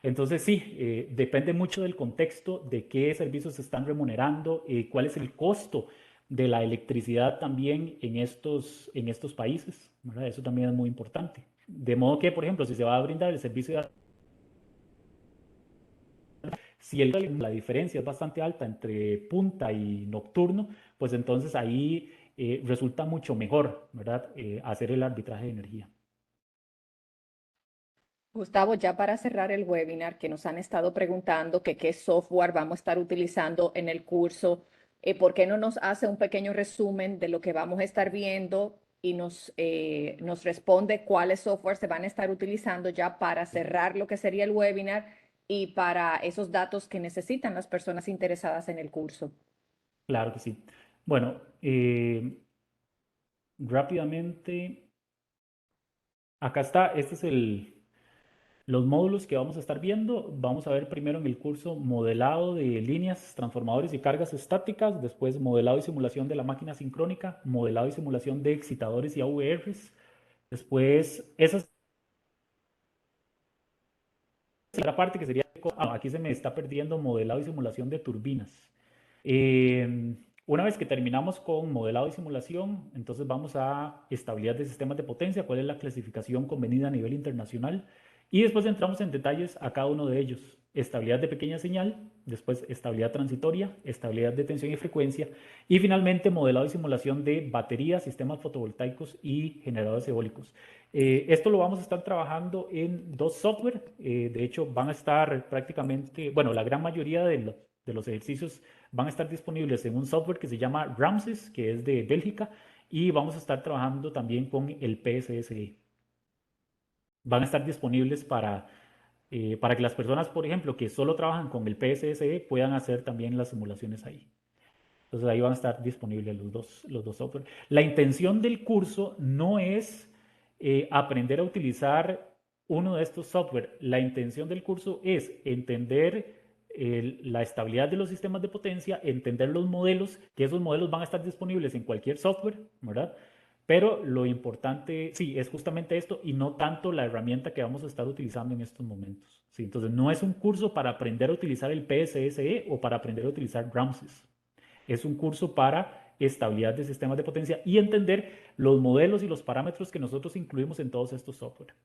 Entonces sí, depende mucho del contexto, de qué servicios se están remunerando, cuál es el costo de la electricidad también en estos países, ¿verdad? Eso también es muy importante. De modo que, por ejemplo, si se va a brindar el servicio de... Si la diferencia es bastante alta entre punta y nocturno, pues entonces ahí resulta mucho mejor, ¿verdad? Hacer el arbitraje de energía. Gustavo, ya para cerrar el webinar, que nos han estado preguntando que qué software vamos a estar utilizando en el curso, ¿por qué no nos hace un pequeño resumen de lo que vamos a estar viendo y nos responde cuáles software se van a estar utilizando ya para cerrar lo que sería el webinar y para esos datos que necesitan las personas interesadas en el curso? Claro que sí. Bueno, rápidamente, acá está, este es los módulos que vamos a estar viendo. Vamos a ver primero en el curso modelado de líneas, transformadores y cargas estáticas, después modelado y simulación de la máquina sincrónica, modelado y simulación de excitadores y AVRs, Después, esa es la otra parte que sería, aquí se me está perdiendo modelado y simulación de turbinas. Una vez que terminamos con modelado y simulación, entonces vamos a estabilidad de sistemas de potencia, cuál es la clasificación convenida a nivel internacional, y después entramos en detalles a cada uno de ellos. Estabilidad de pequeña señal, después estabilidad transitoria, estabilidad de tensión y frecuencia, y finalmente modelado y simulación de baterías, sistemas fotovoltaicos y generadores eólicos. Esto lo vamos a estar trabajando en dos software. De hecho, van a estar prácticamente, bueno, la gran mayoría de los ejercicios van a estar disponibles en un software que se llama Ramsys, que es de Bélgica, y vamos a estar trabajando también con el PSSE. Van a estar disponibles para que las personas, por ejemplo, que solo trabajan con el PSSE puedan hacer también las simulaciones ahí. Entonces ahí van a estar disponibles los dos software. La intención del curso no es aprender a utilizar uno de estos software. La intención del curso es entender la estabilidad de los sistemas de potencia, entender los modelos, que esos modelos van a estar disponibles en cualquier software, ¿verdad? Pero lo importante, sí, es justamente esto y no tanto la herramienta que vamos a estar utilizando en estos momentos. Sí, entonces no es un curso para aprender a utilizar el PSSE o para aprender a utilizar Ramsys. Es un curso para estabilidad de sistemas de potencia y entender los modelos y los parámetros que nosotros incluimos en todos estos software.